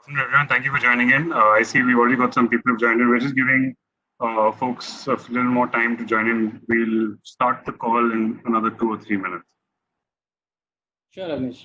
Afternoon, everyone. Thank you for joining in. I see we've already got some people who've joined in. We're just giving folks a little more time to join in. We'll start the call in another 2 or 3 minutes. Sure, Ramesh.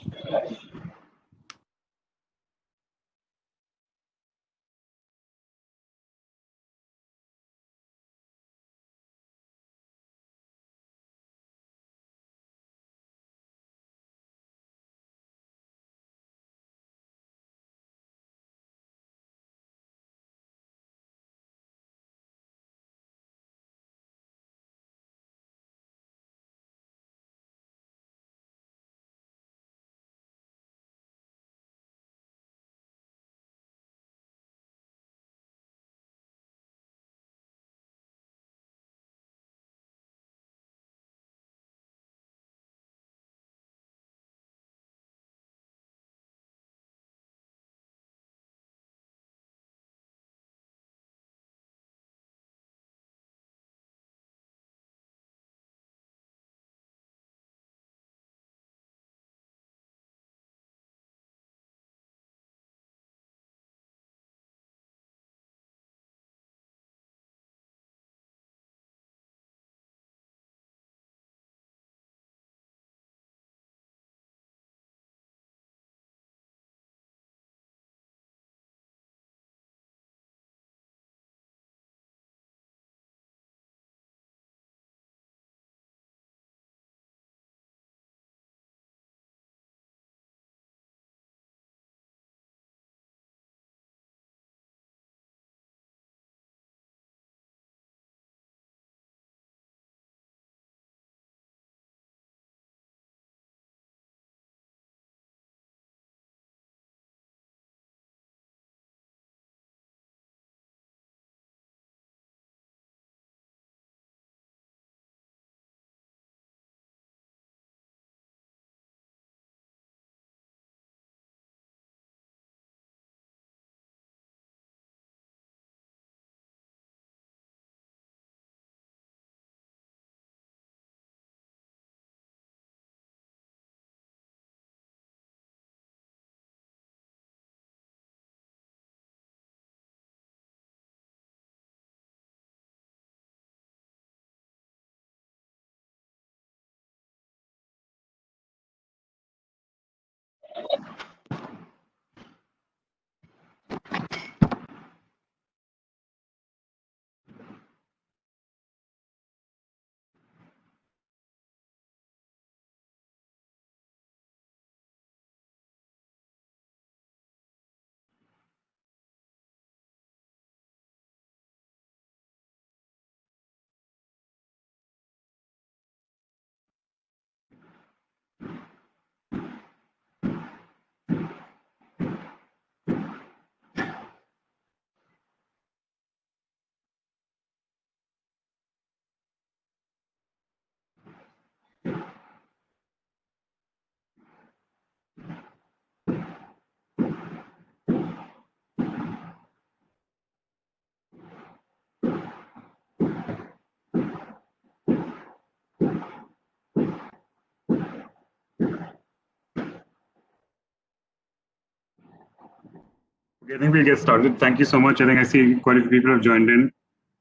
Okay, I think we'll get started. Thank you so much. I think I see quite a few people have joined in.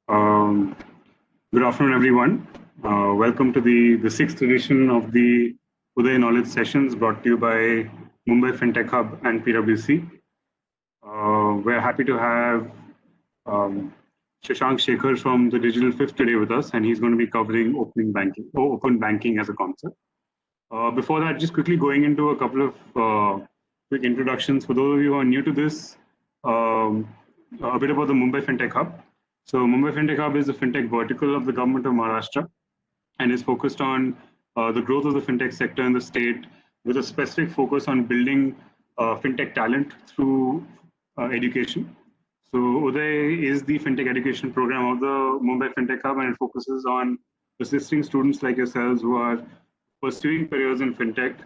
Um, Good afternoon, everyone. Welcome to the sixth edition of the Uday Knowledge Sessions brought to you by Mumbai FinTech Hub and PwC. We're happy to have um, Shashank Shekhar from the Digital Fifth today with us, and he's going to be covering open banking as a concept. Before that, just quickly going into a couple of quick introductions. For those of you who are new to this, a bit about the Mumbai FinTech Hub. So Mumbai FinTech Hub is the FinTech vertical of the government of Maharashtra and is focused on the growth of the FinTech sector in the state with a specific focus on building FinTech talent through education. So Uday is the FinTech education program of the Mumbai FinTech Hub, and it focuses on assisting students like yourselves who are pursuing careers in FinTech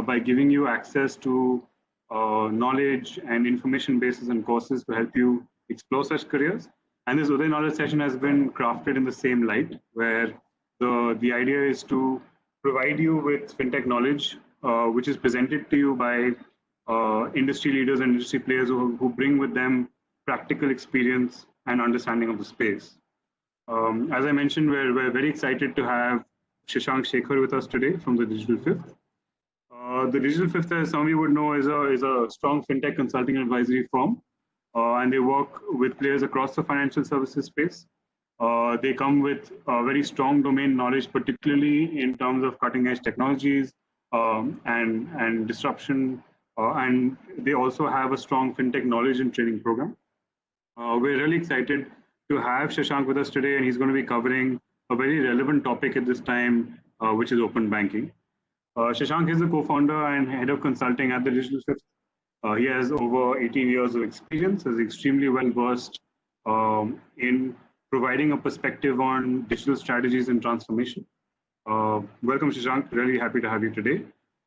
by giving you access to knowledge and information bases and courses to help you explore such careers. And this Uday Knowledge session has been crafted in the same light, where the idea is to provide you with FinTech knowledge, which is presented to you by industry leaders and industry players who bring with them practical experience and understanding of the space. As I mentioned, we're very excited to have Shashank Shekhar with us today from the Digital Fifth. The Digital Fifth, as some of you would know, is a strong fintech consulting and advisory firm, and they work with players across the financial services space. They come with very strong domain knowledge, particularly in terms of cutting edge technologies and disruption. And they also have a strong fintech knowledge and training program. We're really excited to have Shashank with us today, and he's going to be covering a very relevant topic at this time, which is open banking. Shashank is the co-founder and head of consulting at the Digital Fifth. He has over 18 years of experience, is extremely well versed in providing a perspective on digital strategies and transformation. Welcome, Shashank. Really happy to have you today.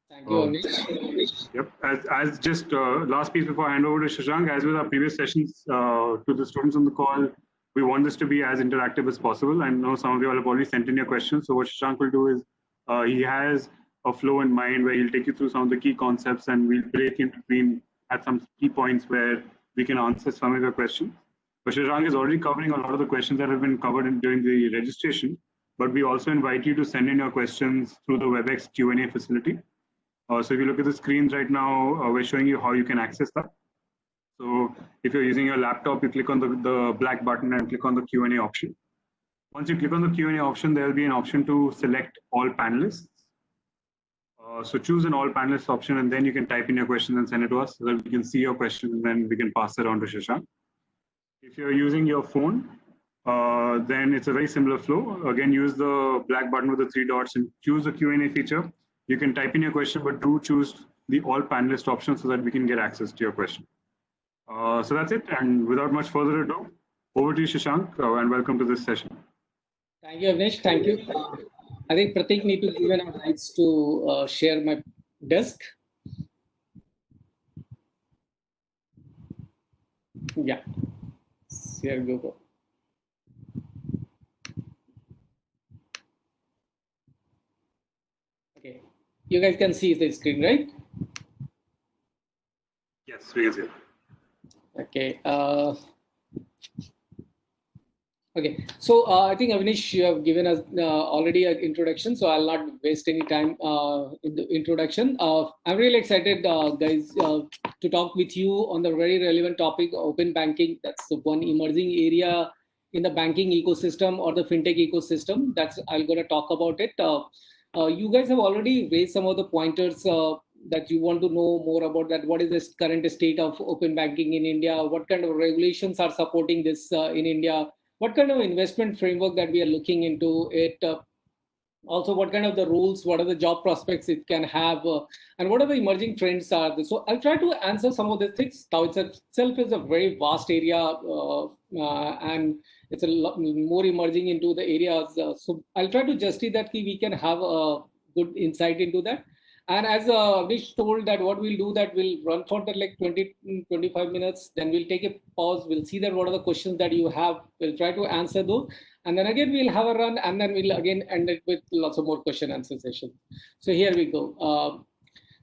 Thank you, Anish. Yep. As just last piece before I hand over to Shashank, as with our previous sessions to the students on the call, we want this to be as interactive as possible. I know some of you all have already sent in your questions. So what Shashank will do is he has a flow in mind where he'll take you through some of the key concepts, and we'll break in between at some key points where we can answer some of your questions. But Shashank is already covering a lot of the questions that have been covered during the registration. But we also invite you to send in your questions through the WebEx Q&A facility. So if you look at the screens right now, we're showing you how you can access that. So if you're using your laptop, you click on the black button and click on the Q&A option. Once you click on the Q&A option, there'll be an option to select all panelists. So choose an all panelists option, and then you can type in your question and send it to us so that we can see your question, and then we can pass it on to Shashank. If you're using your phone, then it's a very similar flow. Again, use the black button with the 3 dots and choose the Q&A feature. You can type in your question, but do choose the all panelist option so that we can get access to your question. So that's it. And without much further ado, over to you, Shashank, and welcome to this session. Thank you, Anish. Thank you. I think Pratik need to give an rights to share my desk. Yeah. Here we go. Okay. You guys can see the screen, right? Yes, we can see it. Okay. Okay. So I think Avnish, you have given us already an introduction, so I'll not waste any time in the introduction. I'm really excited, guys, to talk with you on the very relevant topic, open banking. That's the one emerging area in the banking ecosystem or the fintech ecosystem. That's I'm going to talk about it. You guys have already raised some of the pointers that you want to know more about that. What is the current state of open banking in India? What kind of regulations are supporting this in India? What kind of investment framework that we are looking into it? Also, what kind of the rules? What are the job prospects it can have? And what are the emerging trends are there? So I'll try to answer some of these things. Now itself is a very vast area and it's a lot more emerging into the areas. So I'll try to justify that we can have a good insight into that. And as Vish told that what we'll do that we'll run for the like 20-25 minutes, then we'll take a pause, we'll see that what are the questions that you have, we'll try to answer those, and then again we'll have a run, and then we'll again end it with lots of more question answer session. So here we go.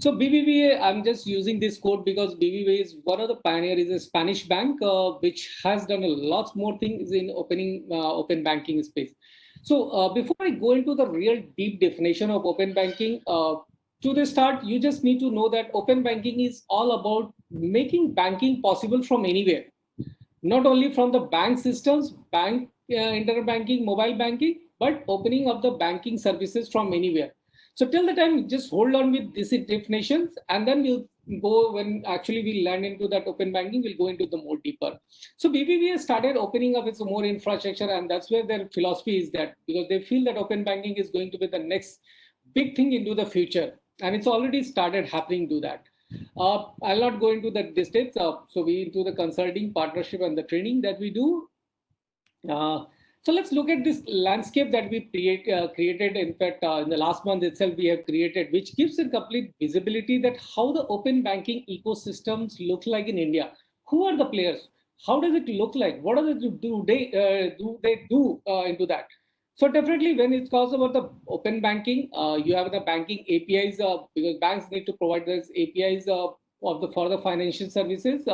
So BBVA, I'm just using this code because BBVA is one of the pioneers, is a Spanish bank which has done a lot more things in opening open banking space. So before I go into the real deep definition of open banking, to the start, you just need to know that open banking is all about making banking possible from anywhere, not only from the bank systems, bank, internet banking, mobile banking, but opening up the banking services from anywhere. So till the time, just hold on with these definitions, and then we'll go when actually we land into that open banking, we'll go into the more deeper. So BBVA started opening up its more infrastructure, and that's where their philosophy is that, because they feel that open banking is going to be the next big thing into the future. And it's already started happening to that. I'll not go into the distance. So we into the consulting partnership and the training that we do. So let's look at this landscape that we created. In fact, in the last month itself, we have created, which gives a complete visibility that how the open banking ecosystems look like in India. Who are the players? How does it look like? What are they do into that? So definitely when it talks about the open banking, you have the banking APIs because banks need to provide those APIs for the financial services.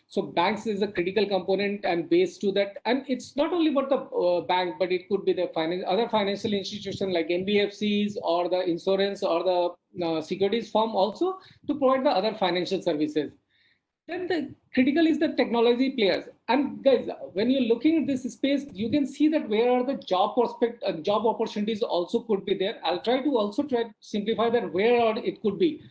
So banks is a critical component and base to that. And it's not only about the bank, but it could be the other financial institution like NBFCs or the insurance or the securities firm also to provide the other financial services. Then the critical is the technology players. And guys, when you're looking at this space, you can see that where are the job opportunities also could be there. I'll try to simplify that where are it could be.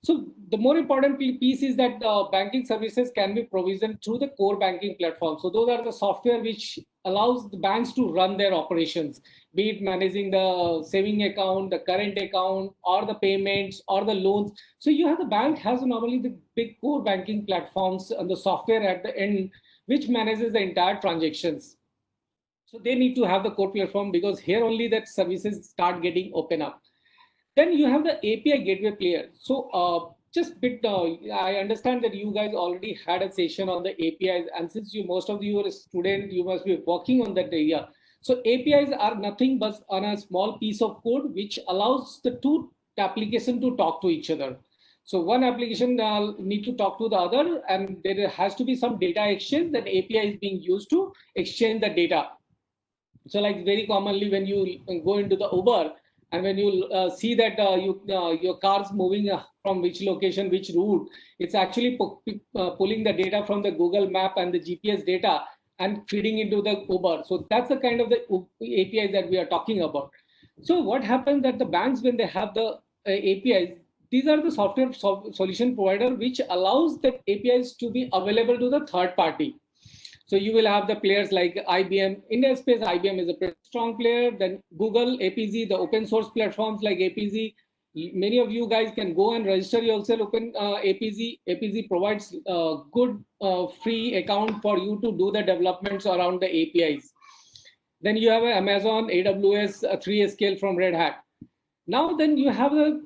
So the more important piece is that banking services can be provisioned through the core banking platform. So those are the software which allows the banks to run their operations, be it managing the saving account, the current account, or the payments, or the loans. So you have the bank has normally the big core banking platforms and the software at the end, which manages the entire transactions. So they need to have the core platform because here only that services start getting open up. Then you have the API gateway player. So I understand that you guys already had a session on the APIs, and since most of you are a student, you must be working on that area. So APIs are nothing but on a small piece of code which allows the two application to talk to each other. So one application need to talk to the other, and there has to be some data exchange that API is being used to exchange the data. So like very commonly when you go into the Uber, and when you see that your car's moving from which location, which route, it's actually pulling the data from the Google Map and the GPS data and feeding into the Uber. So that's the kind of the APIs that we are talking about. So what happens that the banks, when they have the APIs, these are the software solution provider which allows the APIs to be available to the third party. So you will have the players like IBM. In that space, IBM is a pretty strong player. Then Google, APZ, the open source platforms like APZ. Many of you guys can go and register yourself open APZ. APZ provides a good free account for you to do the developments around the APIs. Then you have Amazon, AWS, 3Scale from Red Hat. Now then you have the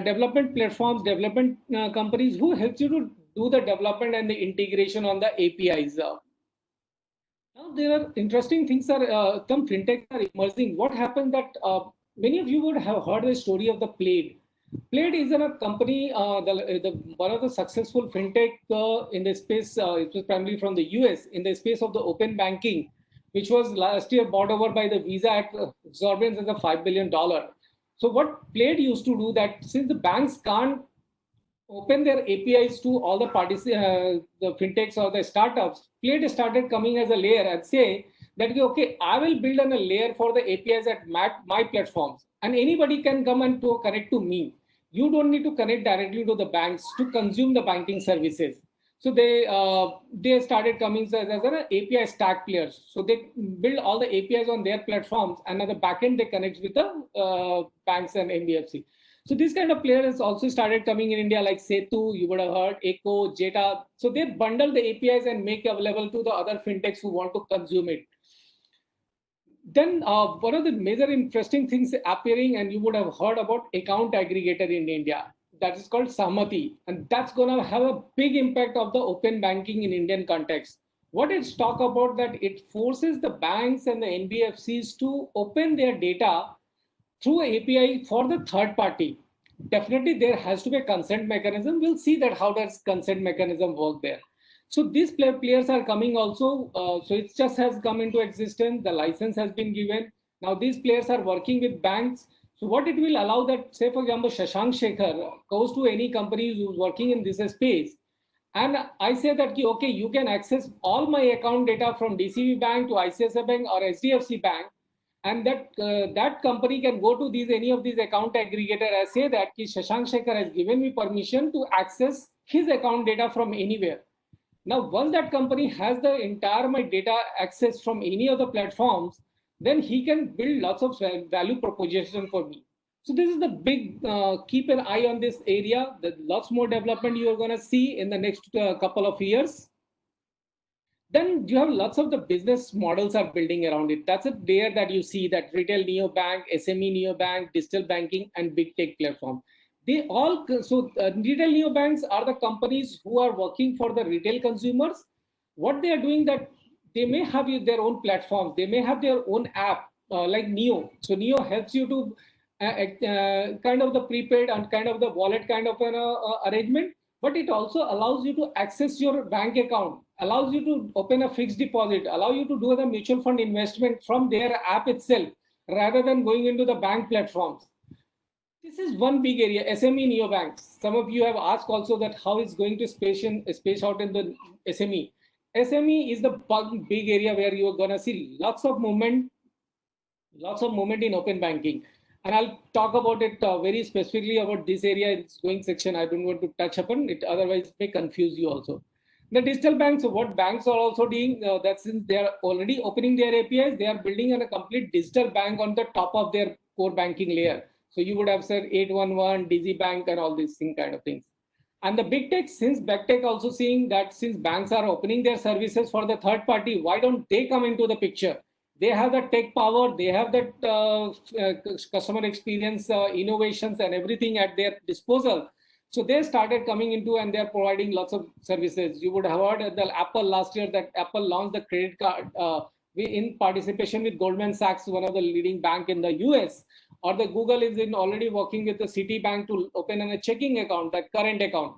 development platforms, development companies who helps you to do the development and the integration on the APIs. Now there are interesting things are some fintechs are emerging. What happened that many of you would have heard the story of the Plaid. Plaid is a company, one of the successful fintech in the space. It was primarily from the US in the space of the open banking, which was last year bought over by the Visa at exorbitant as a $5 billion. So what Plaid used to do that since the banks can't open their APIs to all the parties, the fintechs or the startups, Plaid started coming as a layer and say that, okay, I will build on a layer for the APIs at my platforms, and anybody can come and to connect to me. You don't need to connect directly to the banks to consume the banking services. So they started coming as an API stack players. So they build all the APIs on their platforms, and at the backend they connect with the banks and NBFC. So these kind of players also started coming in India, like Setu, you would have heard, Echo, Jeta. So they bundle the APIs and make available to the other fintechs who want to consume it. Then one of the major interesting things appearing, and you would have heard about account aggregator in India. That is called Samati, and that's going to have a big impact of the open banking in Indian context. What it's talk about that it forces the banks and the NBFCs to open their data through API for the third party. Definitely there has to be a consent mechanism. We'll see that how does consent mechanism work there. So these players are coming also. So it just has come into existence. The license has been given. Now these players are working with banks. So what it will allow that, say for example, Shashank Shekhar goes to any company who's working in this space. And I say that, okay, you can access all my account data from DCB Bank to ICICI Bank or HDFC Bank. And that company can go to any of these account aggregator and say that Shashank Shekhar has given me permission to access his account data from anywhere. Now, once that company has the entire my data access from any of the platforms, then he can build lots of value proposition for me. So this is the big, keep an eye on this area. There's lots more development you are going to see in the next couple of years. Then you have lots of the business models are building around it. That's it there that you see that retail neobank, SME neobank, digital banking, and big tech platform. They all, so retail neobanks are the companies who are working for the retail consumers. What they are doing that they may have their own platforms. They may have their own app like Neo. So Neo helps you to kind of the prepaid and kind of the wallet kind of an arrangement. but it also allows you to access your bank account, allows you to open a fixed deposit, allow you to do the mutual fund investment from their app itself rather than going into the bank platforms. This is one big area, SME neobanks. Some of you have asked also that how it's going to space out in the SME. SME is the big area where you are going to see lots of movement in open banking. And I'll talk about it very specifically about this area. It's going section. I don't want to touch upon it. Otherwise, it may confuse you also. The digital banks, what banks are also doing, that since they are already opening their APIs, they are building a complete digital bank on the top of their core banking layer. So you would have said 811, Digi Bank, and all these kind of things. And the big tech, since big tech also seeing that since banks are opening their services for the third party, why don't they come into the picture? They have the tech power, they have that customer experience, innovations, and everything at their disposal. So they started coming into and they're providing lots of services. You would have heard at the Apple last year that Apple launched the credit card in participation with Goldman Sachs, one of the leading bank in the US. Or the Google is in already working with the Citibank to open a checking account, that current account.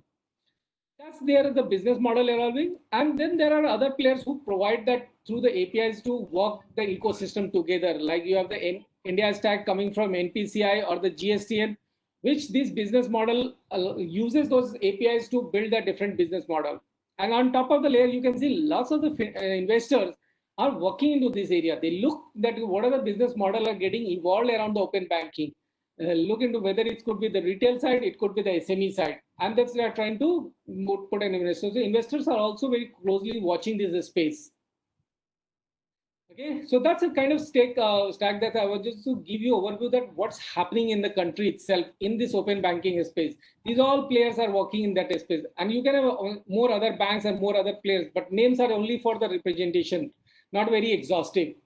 That's there the business model evolving. And then there are other players who provide that through the APIs to work the ecosystem together. Like you have the India Stack coming from NPCI or the GSTN, which this business model uses those APIs to build a different business model. And on top of the layer, you can see lots of the investors are working into this area. They look that what are the business model are getting evolved around the open banking. Look into whether it could be the retail side, it could be the SME side, and that's they are trying to put an investor. So investors are also very closely watching this space. Okay, so that's a kind of stack that I was just to give you overview that what's happening in the country itself in this open banking space. These all players are working in that space, and you can have more other banks and more other players, but names are only for the representation, not very exhaustive.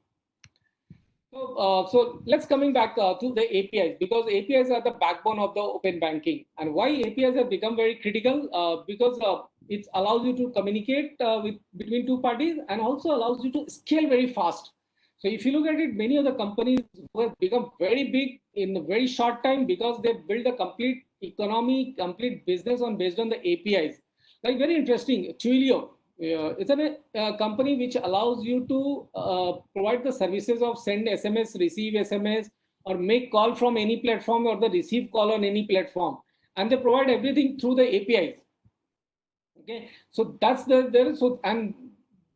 So let's coming back to the APIs, because APIs are the backbone of the open banking. And why APIs have become very critical? Because it allows you to communicate between two parties and also allows you to scale very fast. So if you look at it, many of the companies who have become very big in a very short time because they build a complete economy, complete business based on the APIs. Like very interesting, Twilio. It's a company which allows you to provide the services of send SMS, receive SMS, or make call from any platform or the receive call on any platform. And they provide everything through the APIs. Okay, so that's there. So and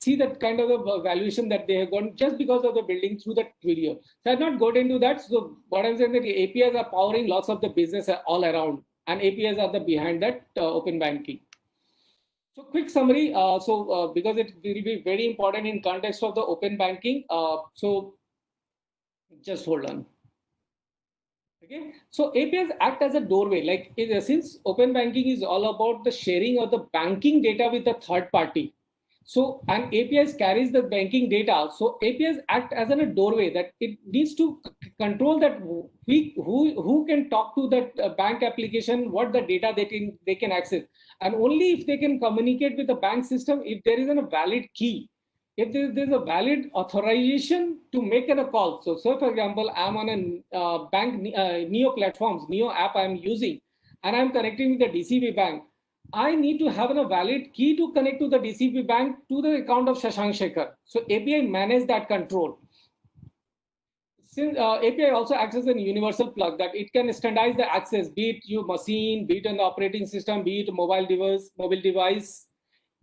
see that kind of a valuation that they have gone just because of the building through the Twilio. So I've not got into that. So what I'm saying that the APIs are powering lots of the business all around, and APIs are the behind that open banking. So quick summary, because it will be very important in context of the open banking. So just hold on. Okay, so APIs act as a doorway. Like since open banking is all about the sharing of the banking data with the third party. So and APIs carries the banking data. So APIs act as a doorway that it needs to control that who can talk to that bank application, what the data they can access, and only if they can communicate with the bank system if there is a valid key, if there's a valid authorization to make a call. So for example, I'm on a bank Neo platforms, Neo app I'm using, and I'm connecting with the DCB bank. I need to have a valid key to connect to the DCB bank to the account of Shashank Shekhar. So API manage that control. Since API also acts as a universal plug that it can standardize the access, be it your machine, be it an operating system, be it a mobile device.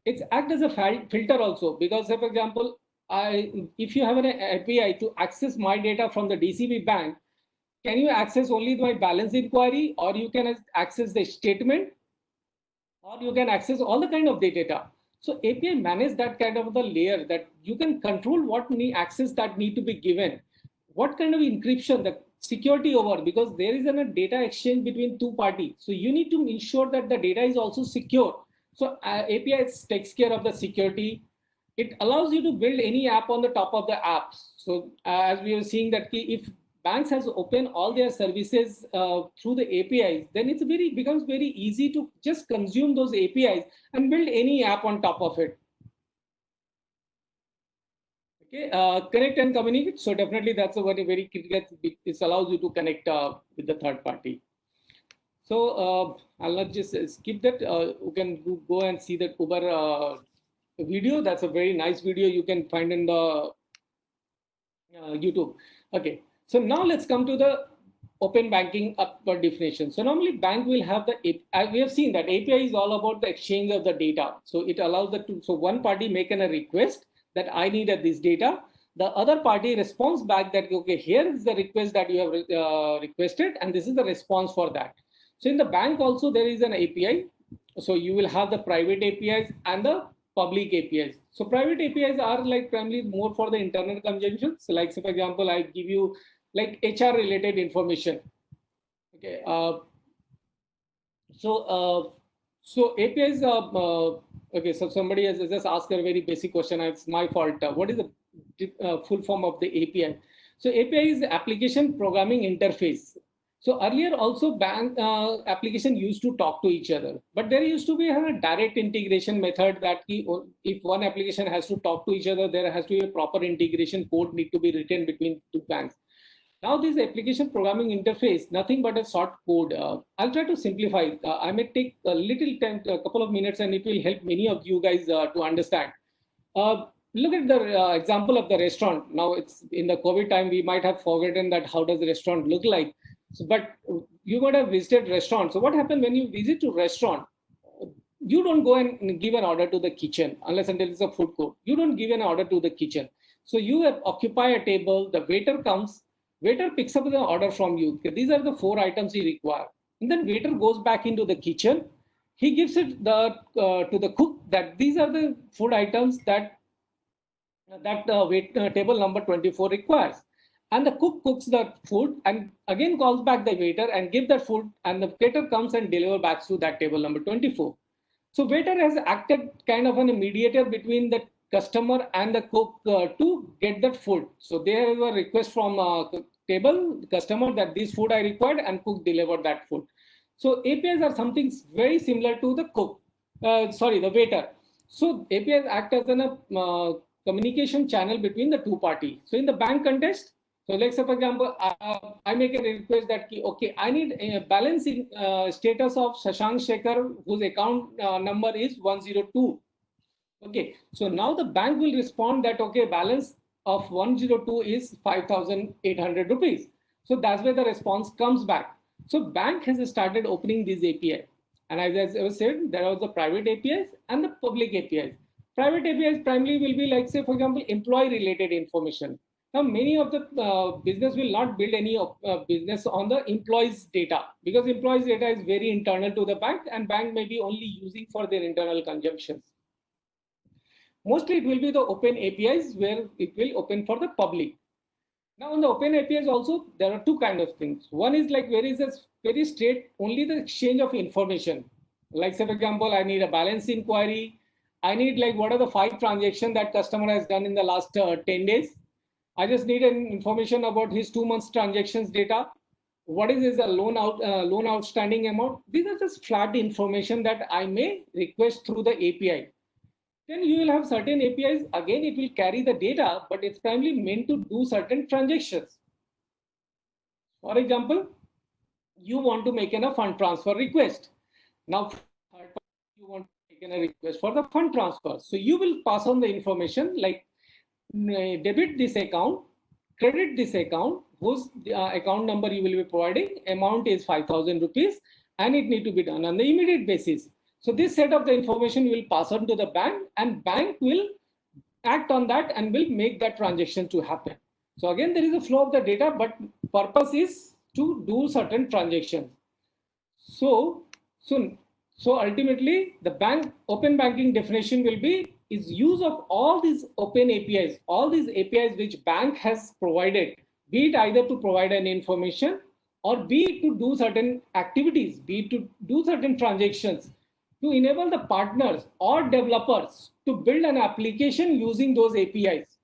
It's act as a filter also, because say, for example, if you have an API to access my data from the DCB bank, can you access only my balance inquiry, or you can access the statement, or you can access all the kind of the data. So API manage that kind of the layer that you can control what access that need to be given, what kind of encryption, the security over, because there is a data exchange between two parties. So you need to ensure that the data is also secure. So API takes care of the security. It allows you to build any app on the top of the apps. So as we are seeing that if banks has opened all their services through the APIs, then it becomes very easy to just consume those APIs and build any app on top of it. Okay, connect and communicate. So definitely that's a very critical. It allows you to connect with the third party. So I'll not just skip that. You can go and see that Uber video. That's a very nice video you can find in the YouTube. Okay, so now let's come to the open banking upper definition. So normally bank will have the, we have seen that API is all about the exchange of the data. So it allows the two, so one party making a request that I need this data. The other party responds back that, okay, here is the request that you have requested, and this is the response for that. So in the bank also there is an API. So you will have the private APIs and the public APIs. So private APIs are like primarily more for the internal consumption. So like, say for example, I give you like HR related information. Okay. So APIs. Okay. So somebody has just asked a very basic question. It's my fault. What is the full form of the API? So API is application programming interface. So earlier also bank application used to talk to each other, but there used to be a direct integration method that if one application has to talk to each other, there has to be a proper integration code need to be written between two banks. Now this application programming interface, nothing but a short code. I'll try to simplify. I may take a little time, a couple of minutes, and it will help many of you guys to understand. Look at the example of the restaurant. Now it's in the COVID time, we might have forgotten that how does the restaurant look like. So, but you might have visited restaurant. So what happens when you visit to restaurant? You don't go and give an order to the kitchen unless until it's a food court. You don't give an order to the kitchen. So you occupy a table. The waiter comes. Waiter picks up the order from you. These are the 4 items you require. And then waiter goes back into the kitchen. He gives it to the cook that these are the food items that table number 24 requires. And the cook cooks the food and again calls back the waiter and give that food, and the waiter comes and deliver back to that table number 24. So waiter has acted kind of a mediator between the customer and the cook to get that food. So they have a request from table customer that this food I required, and cook delivered that food. So APIs are something very similar to the cook, the waiter. So APIs act as a communication channel between the two parties. So in the bank context, so let's say for example, I make a request that okay, I need a balancing status of Shashank Shekhar, whose account number is 102. Okay, so now the bank will respond that okay, balance of 102 is 5,800 rupees. So that's where the response comes back. So bank has started opening these API. And as I said, there are the private APIs and the public APIs. Private APIs primarily will be like, say, for example, employee related information. Now, many of the business will not build any business on the employees' data because employees' data is very internal to the bank and bank may be only using for their internal consumptions. Mostly it will be the open APIs where it will open for the public. Now on the open APIs also, there are 2 kind of things. One is like where is this very straight, only the exchange of information. Like say for example, I need a balance inquiry. I need like what are the 5 transactions that customer has done in the last 10 days. I just need an information about his 2 months transactions data. What is his loan outstanding amount? These are just flat information that I may request through the API. Then you will have certain APIs. Again, it will carry the data, but it's primarily meant to do certain transactions. For example, you want to make a fund transfer request. Now, you want to make a request for the fund transfer. So you will pass on the information like debit this account, credit this account, whose account number you will be providing, amount is 5,000 rupees, and it need to be done on the immediate basis. So this set of the information will pass on to the bank, and bank will act on that and will make that transaction to happen. So again, there is a flow of the data, but purpose is to do certain transactions. So ultimately, the bank open banking definition will be is use of all these open APIs, all these APIs which bank has provided, be it either to provide an information or be it to do certain activities, be it to do certain transactions, to enable the partners or developers to build an application using those APIs.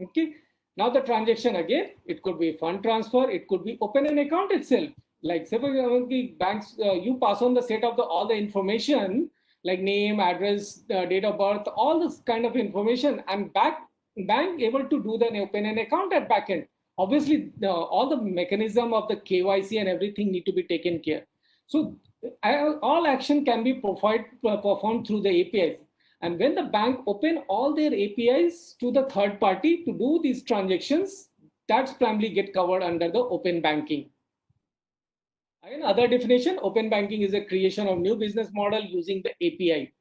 Okay. Now the transaction again, it could be fund transfer, it could be open an account itself. Like say for example, banks, you pass on the set of all the information like name, address, date of birth, all this kind of information, and bank able to do then open an account at backend. Obviously, all the mechanism of the KYC and everything need to be taken care. So all action can be performed through the APIs. And when the bank open all their APIs to the third party to do these transactions, that's primarily get covered under the open banking. Again, other definition, open banking is a creation of new business model using the API.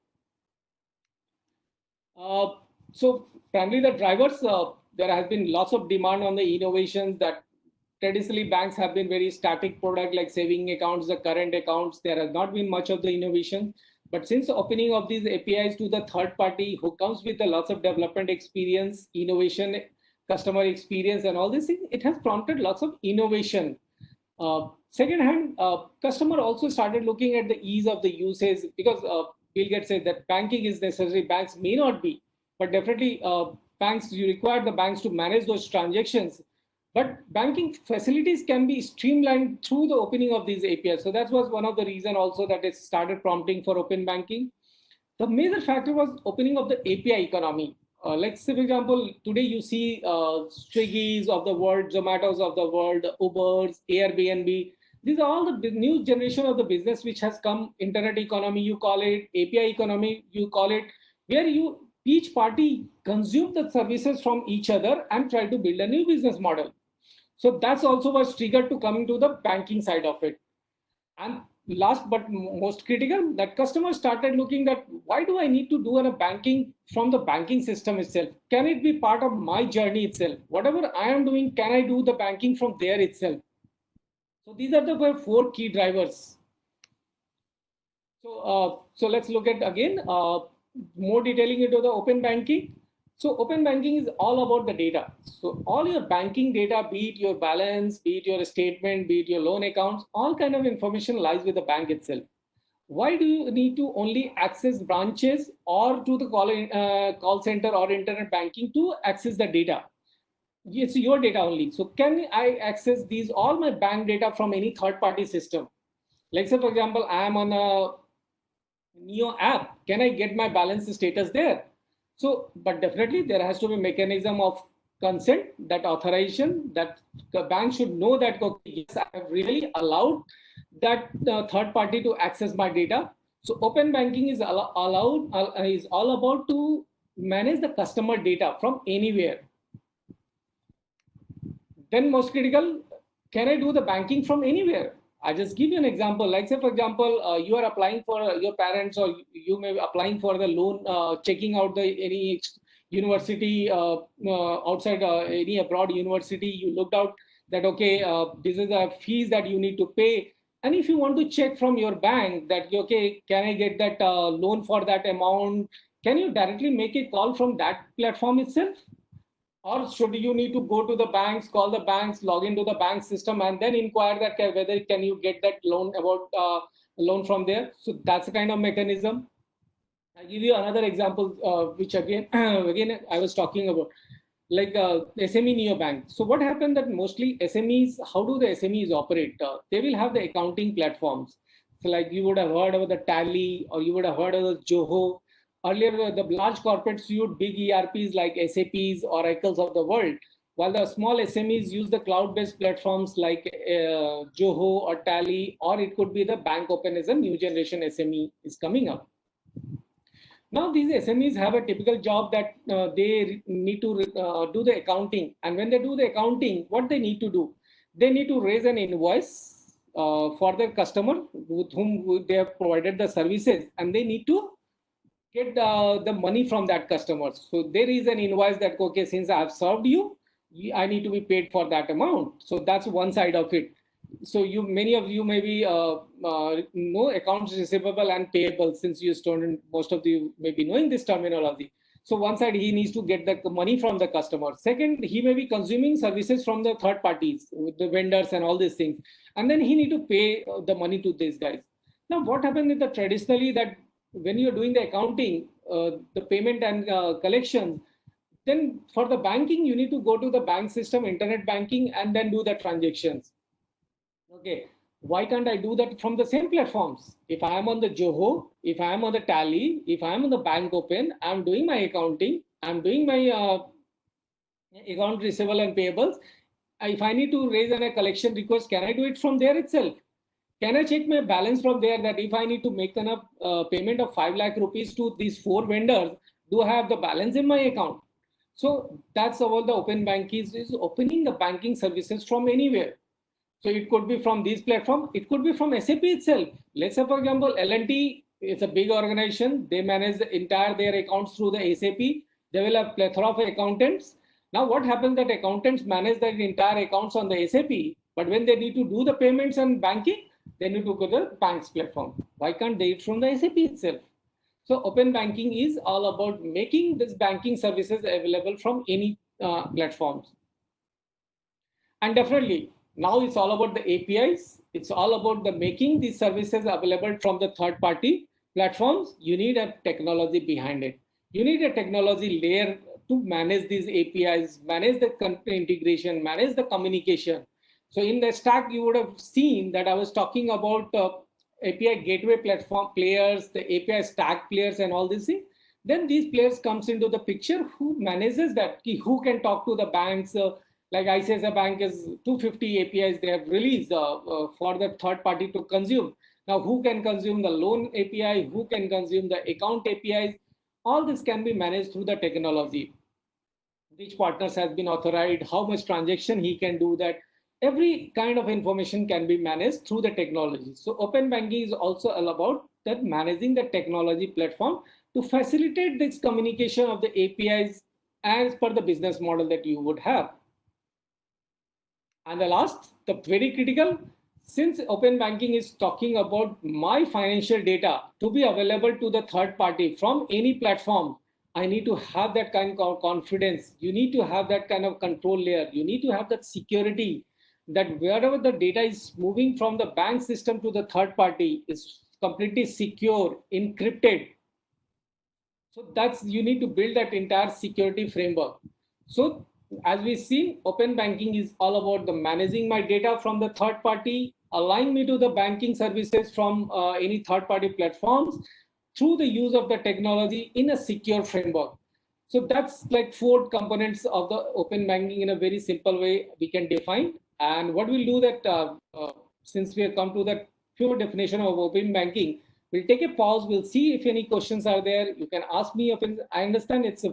So primarily the drivers, there has been lots of demand on the innovations that traditionally banks have been very static product like saving accounts, the current accounts. There has not been much of the innovation. But since the opening of these APIs to the third party who comes with a lots of development experience, innovation, customer experience and all these things, it has prompted lots of innovation. Second hand, customer also started looking at the ease of the usage because Bill Gates said that banking is necessary. Banks may not be, but definitely banks, you require the banks to manage those transactions. But banking facilities can be streamlined through the opening of these APIs. So that was one of the reasons also that it started prompting for open banking. The major factor was opening of the API economy. Like say, for example, today you see Swiggy's of the world, Zomato's of the world, Uber's, Airbnb. These are all the new generation of the business which has come. Internet economy, you call it, API economy, you call it, where you each party consume the services from each other and try to build a new business model. So that's also was triggered to coming to the banking side of it. And last but most critical, that customers started looking that why do I need to do a banking from the banking system itself? Can it be part of my journey itself? Whatever I am doing, can I do the banking from there itself? So these are the four key drivers. So let's look at again more detailing into the open banking. So open banking is all about the data. So all your banking data, be it your balance, be it your statement, be it your loan accounts, all kind of information lies with the bank itself. Why do you need to only access branches or to the call center or internet banking to access the data? It's your data only. So can I access these all my bank data from any third party system? Like say, for example, I am on a Neo app. Can I get my balance status there? So, but definitely there has to be a mechanism of consent, that authorization, that the bank should know that okay, yes, I have really allowed that third party to access my data. So, open banking is allowed is all about to manage the customer data from anywhere. Then most critical, can I do the banking from anywhere? I just give you an example. Like say, for example, you are applying for your parents, or you may be applying for the loan, checking out the any university outside any abroad university. You looked out that okay, this is the fees that you need to pay. And if you want to check from your bank that okay, can I get that loan for that amount? Can you directly make a call from that platform itself? Or should you need to go to the banks, call the banks, log into the bank system, and then inquire that whether can you get that loan about loan from there? So that's the kind of mechanism. I'll give you another example, which again, again I was talking about, like SME neobank. So what happened that mostly SMEs, how do the SMEs operate? They will have the accounting platforms. So like you would have heard about the Tally, or you would have heard of the Joho. Earlier, the large corporates used big ERPs like SAPs, Oracles of the world, while the small SMEs use the cloud-based platforms like Joho or Tally, or it could be the Bank Open as a new generation SME is coming up. Now these SMEs have a typical job that they need to do the accounting, and when they do the accounting, what they need to do, they need to raise an invoice for their customer with whom they have provided the services, and they need to get the money from that customer. So there is an invoice that okay, since I have served you, I need to be paid for that amount. So that's one side of it. So you, many of you maybe know accounts receivable and payable, since you student, most of you may be knowing this terminology. So one side he needs to get the money from the customer. Second, he may be consuming services from the third parties, with the vendors and all these things, and then he need to pay the money to these guys. Now what happened is that traditionally that when you're doing the accounting, the payment and collection, then for the banking you need to go to the bank system, internet banking, and then do the transactions. Okay, why can't I do that from the same platforms? If I am on the Joho, if I am on the Tally, if I am on the Bank Open, I'm doing my accounting, I'm doing my account receivable and payables. If I need to raise a collection request, can I do it from there itself? Can I check my balance from there, that if I need to make a payment of 5 lakh rupees to these 4 vendors, do I have the balance in my account? So that's all the open banking is opening the banking services from anywhere. So it could be from these platforms, it could be from SAP itself. Let's say, for example, L&T is a big organization. They manage the entire their accounts through the SAP. They will have plethora of accountants. Now, what happens that accountants manage their entire accounts on the SAP, but when they need to do the payments and banking, they need to go to the bank's platform. Why can't they do it from the SAP itself? So open banking is all about making this banking services available from any platforms. And definitely, now it's all about the APIs. It's all about the making these services available from the third party platforms. You need a technology behind it. You need a technology layer to manage these APIs, manage the integration, manage the communication. So in the stack, you would have seen that I was talking about API gateway platform players, the API stack players, and all these things. Then these players comes into the picture. Who manages that? Who can talk to the banks? Like ICICI Bank is 250 APIs they have released for the third party to consume. Now, who can consume the loan API? Who can consume the account APIs? All this can be managed through the technology. Which partners has been authorized? How much transaction he can do that? Every kind of information can be managed through the technology. So open banking is also all about that managing the technology platform to facilitate this communication of the APIs as per the business model that you would have. And the last, the very critical, since open banking is talking about my financial data to be available to the third party from any platform, I need to have that kind of confidence. You need to have that kind of control layer. You need to have that security that wherever the data is moving from the bank system to the third party is completely secure, encrypted. So that's, you need to build that entire security framework. So as we see, open banking is all about the managing my data from the third party, allowing me to the banking services from any third party platforms through the use of the technology in a secure framework. So that's like 4 components of the open banking in a very simple way we can define. And what we'll do that since we have come to the pure definition of open banking, we'll take a pause. We'll see if any questions are there. You can ask me. I understand it's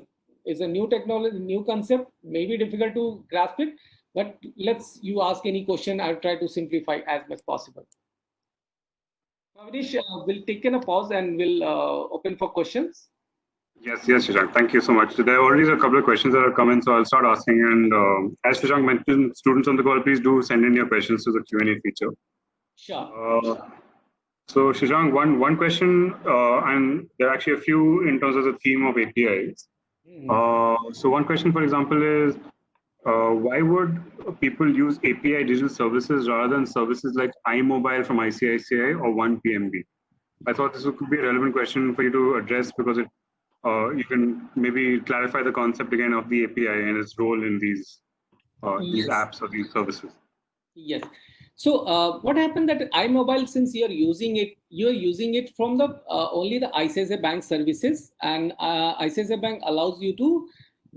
a new technology, new concept, maybe difficult to grasp it, but you ask any question. I'll try to simplify as much possible. Avnish, we'll take a pause and we'll open for questions. Yes, Shashank. Thank you so much. There are already a couple of questions that have come in, so I'll start asking. And as Shashank mentioned, students on the call, please do send in your questions to the Q&A feature. Sure. So Shashank, one question, and there are actually a few in terms of the theme of APIs. So one question, for example, is why would people use API digital services rather than services like iMobile from ICICI or 1PMB? I thought this could be a relevant question for you to address because you can maybe clarify the concept again of the API and its role in these apps or these services. Yes. So what happened that iMobile, since you're using it from the only the ICICI Bank services, and ICICI Bank allows you to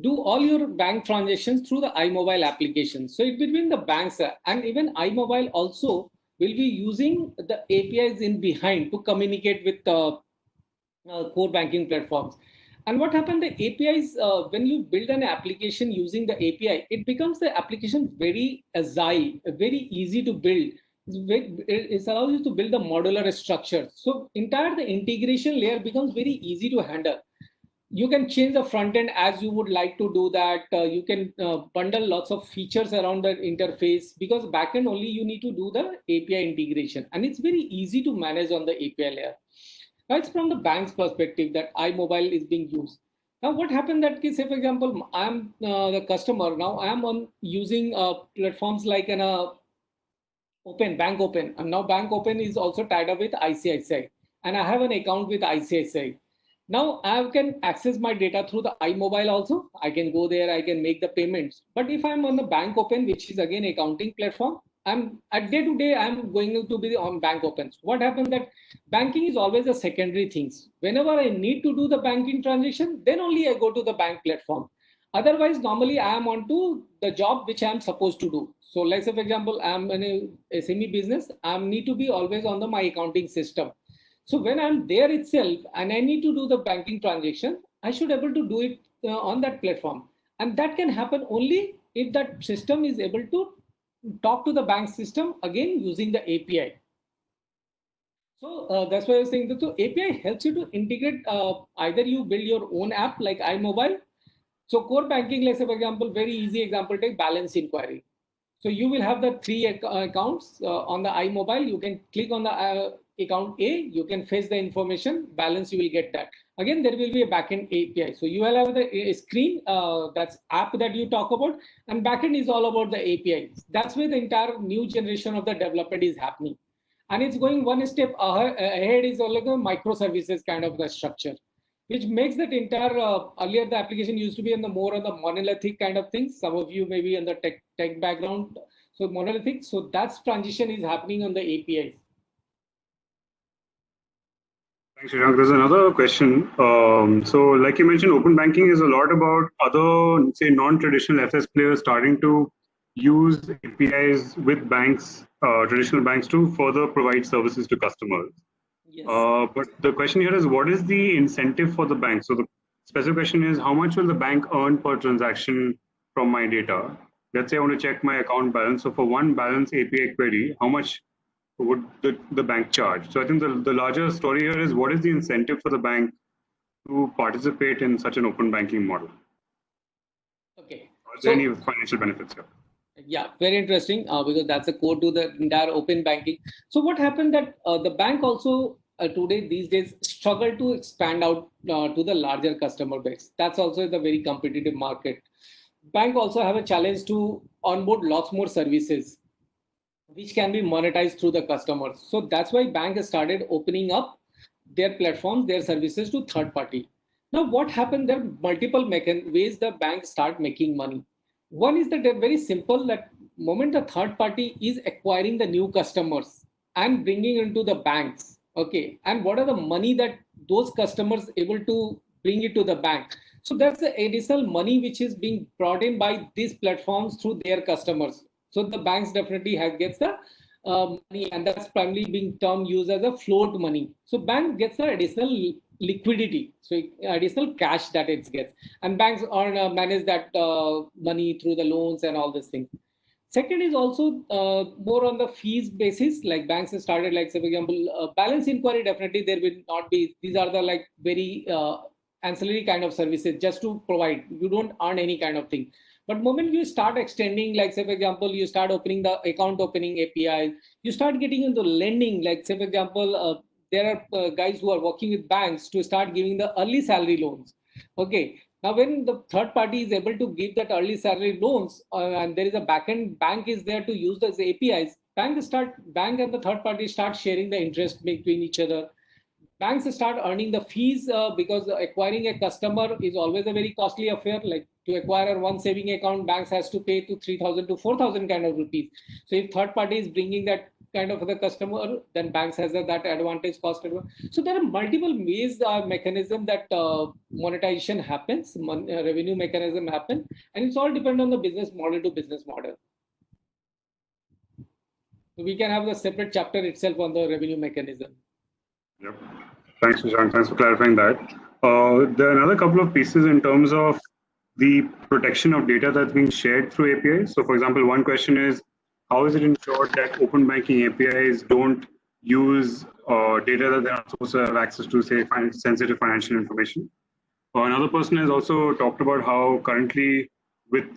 do all your bank transactions through the iMobile application. So it between the banks and even iMobile also will be using the APIs in behind to communicate with core banking platforms. And what happened, the APIs, when you build an application using the API, it becomes the application very agile, very easy to build. It allows you to build a modular structure. So the integration layer becomes very easy to handle. You can change the front end as you would like to do that. You can bundle lots of features around the interface, because backend only you need to do the API integration, and it's very easy to manage on the API layer. That's from the bank's perspective that iMobile is being used. Now, what happened that case, say, for example, I'm the customer. Now I am on using platforms like an Bank Open. And now Bank Open is also tied up with ICICI. And I have an account with ICICI. Now I can access my data through the iMobile also. I can go there, I can make the payments. But if I'm on the Bank Open, which is again accounting platform, I'm at day to day, I'm going to be on Bank Open. What happened that banking is always a secondary things. Whenever I need to do the banking transaction, then only I go to the bank platform. Otherwise, normally I am on to the job which I am supposed to do. So let's say, for example, I'm in a SME business. I need to be always on my accounting system. So when I'm there itself and I need to do the banking transaction, I should able to do it on that platform. And that can happen only if that system is able to talk to the bank system again using the API. So that's why I was saying that the API helps you to integrate, either you build your own app like iMobile. So core banking, let's say, for example, very easy example, take balance inquiry. So you will have the three accounts on the iMobile. You can click on the account A, you can fetch the information, balance, you will get that. Again, there will be a backend API. So you will have the screen, that's app that you talk about, and backend is all about the API. That's where the entire new generation of the development is happening. And it's going one step ahead is like a microservices kind of the structure, which makes that entire earlier the application used to be in the more on the monolithic kind of things. Some of you may be in the tech background, so monolithic. So that's transition is happening on the APIs. Thanks, Shashank. There's another question. So, like you mentioned, open banking is a lot about other, say, non-traditional FS players starting to use APIs with banks, traditional banks, to further provide services to customers. Yes. But the question here is, what is the incentive for the bank? So the specific question is, how much will the bank earn per transaction from my data? Let's say I want to check my account balance. So for one balance API query, how much would the bank charge? So I think the larger story here is, what is the incentive for the bank to participate in such an open banking model? Okay. Are there any financial benefits here? Yeah, very interesting, because that's a core to the entire open banking. So what happened that the bank also today these days struggle to expand out to the larger customer base. That's also the very competitive market. Bank also have a challenge to onboard lots more services which can be monetized through the customers. So that's why bank has started opening up their platforms, their services to third party. Now, what happened? There are multiple ways the banks start making money. One is that they're very simple. That moment the third party is acquiring the new customers and bringing into the banks. Okay, and what are the money that those customers able to bring it to the bank? So that's the additional money which is being brought in by these platforms through their customers. So the banks definitely gets the money, and that's primarily being termed used as a float money. So bank gets the additional liquidity, so additional cash that it gets, and banks earn manage that money through the loans and all these things. Second is also more on the fees basis, like banks have started, like say for example, balance inquiry. Definitely there will not be. These are the like very ancillary kind of services just to provide. You don't earn any kind of thing. But moment you start extending, like say for example, you start opening the account opening API, you start getting into lending. Like say for example, there are guys who are working with banks to start giving the early salary loans. Okay, now when the third party is able to give that early salary loans, and there is a backend bank is there to use those APIs, bank and the third party start sharing the interest between each other. Banks start earning the fees because acquiring a customer is always a very costly affair. Like to acquire one saving account, banks has to pay to 3,000 to 4,000 kind of rupees. So if third party is bringing that kind of the customer, then banks has that advantage cost advantage. So there are multiple ways, mechanism that monetization happens, revenue mechanism happen, and it's all depend on the business model to business model. So we can have the separate chapter itself on the revenue mechanism. Yep. Thanks, Shashank. Thanks for clarifying that. There are another couple of pieces in terms of the protection of data that's being shared through APIs. So, for example, one question is, how is it ensured that open banking APIs don't use data that they're not supposed to have access to, say, sensitive financial information? Another person has also talked about how currently we're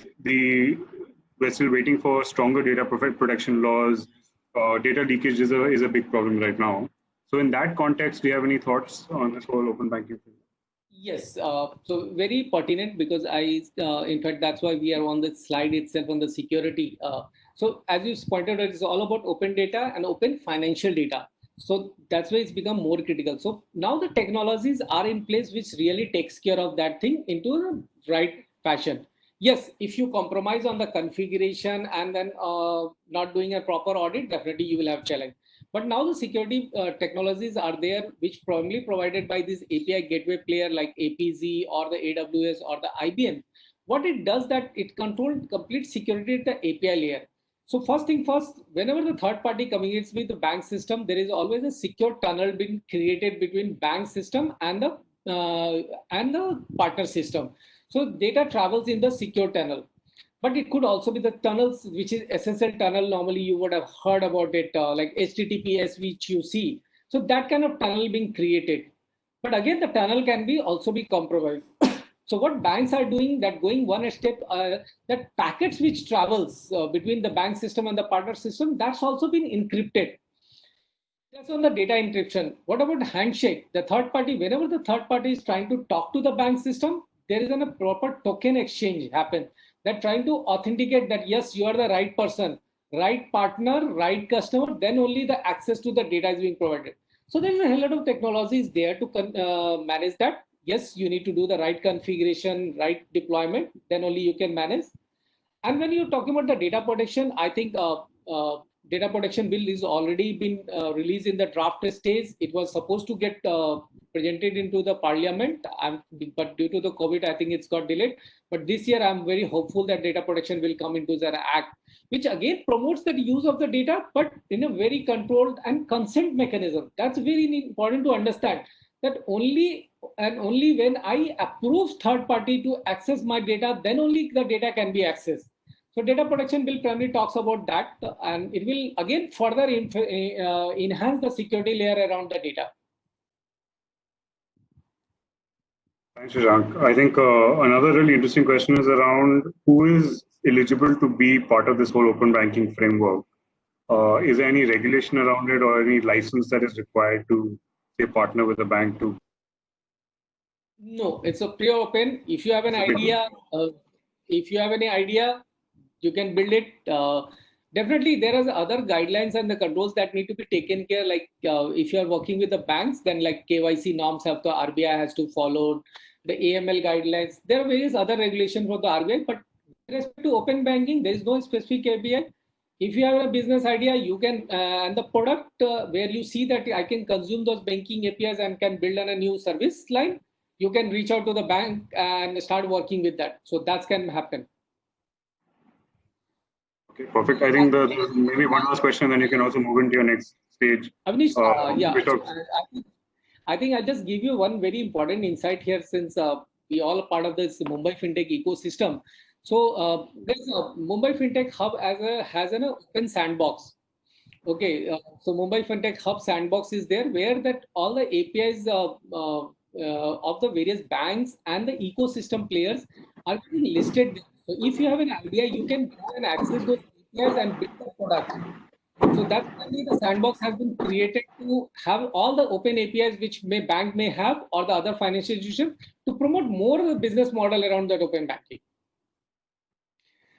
still waiting for stronger data protection laws. Data leakage is a big problem right now. So in that context, do you have any thoughts on this whole open banking thing? Yes, so very pertinent because in fact, that's why we are on the slide itself on the security. So as you pointed out, it's all about open data and open financial data. So that's why it's become more critical. So now the technologies are in place which really takes care of that thing into the right fashion. Yes, if you compromise on the configuration and then not doing a proper audit, definitely you will have challenge. But now the security technologies are there, which probably provided by this API gateway player like APZ or the AWS or the IBM, what it does that it controls complete security at the API layer. So first thing first, whenever the third party communicates with the bank system, there is always a secure tunnel being created between bank system and the partner system. So data travels in the secure tunnel, but it could also be the tunnels, which is SSL tunnel. Normally, you would have heard about it, like HTTPS, which you see. So that kind of tunnel being created. But again, the tunnel can be also be compromised. So what banks are doing, that going one step, that packets which travels between the bank system and the partner system, that's also been encrypted. That's on the data encryption. What about handshake? The third party, whenever the third party is trying to talk to the bank system, there is a proper token exchange happen. They're trying to authenticate that yes, you are the right person, right partner, right customer. Then only the access to the data is being provided. So there is a hell lot of technologies there to manage that. Yes, you need to do the right configuration, right deployment. Then only you can manage. And when you're talking about the data protection, I think data protection bill is already been released in the draft stage. It was supposed to get presented into the parliament, but due to the COVID, I think it's got delayed. But this year, I'm very hopeful that data protection will come into the act, which again promotes the use of the data, but in a very controlled and consent mechanism. That's very important to understand, that only and only when I approve third party to access my data, then only the data can be accessed. So data protection bill primarily talks about that, and it will again further enhance the security layer around the data. Thanks, Shashank. I think another really interesting question is around who is eligible to be part of this whole open banking framework. Is there any regulation around it or any license that is required to, say, partner with a bank to? No, it's a pure open. If you have an idea, you can build it. Definitely, there are other guidelines and the controls that need to be taken care. Like if you are working with the banks, then like KYC norms have the RBI has to follow, the AML guidelines. There are various other regulations for the RBI, but with respect to open banking, there is no specific API. If you have a business idea, you can and the product where you see that I can consume those banking APIs and can build on a new service line, you can reach out to the bank and start working with that. So that can happen. Okay, perfect. I think maybe one last question, then you can also move into your next stage. Avnish, yeah, I think I'll just give you one very important insight here, since we all are part of this Mumbai FinTech ecosystem. So there's a Mumbai FinTech Hub has an open sandbox. Okay, so Mumbai FinTech Hub sandbox is there, where that all the APIs of the various banks and the ecosystem players are being listed. So if you have an idea, you can go and access those APIs and build the product. So that's why the sandbox has been created to have all the open APIs which bank may have, or the other financial institution, to promote more of the business model around that open banking.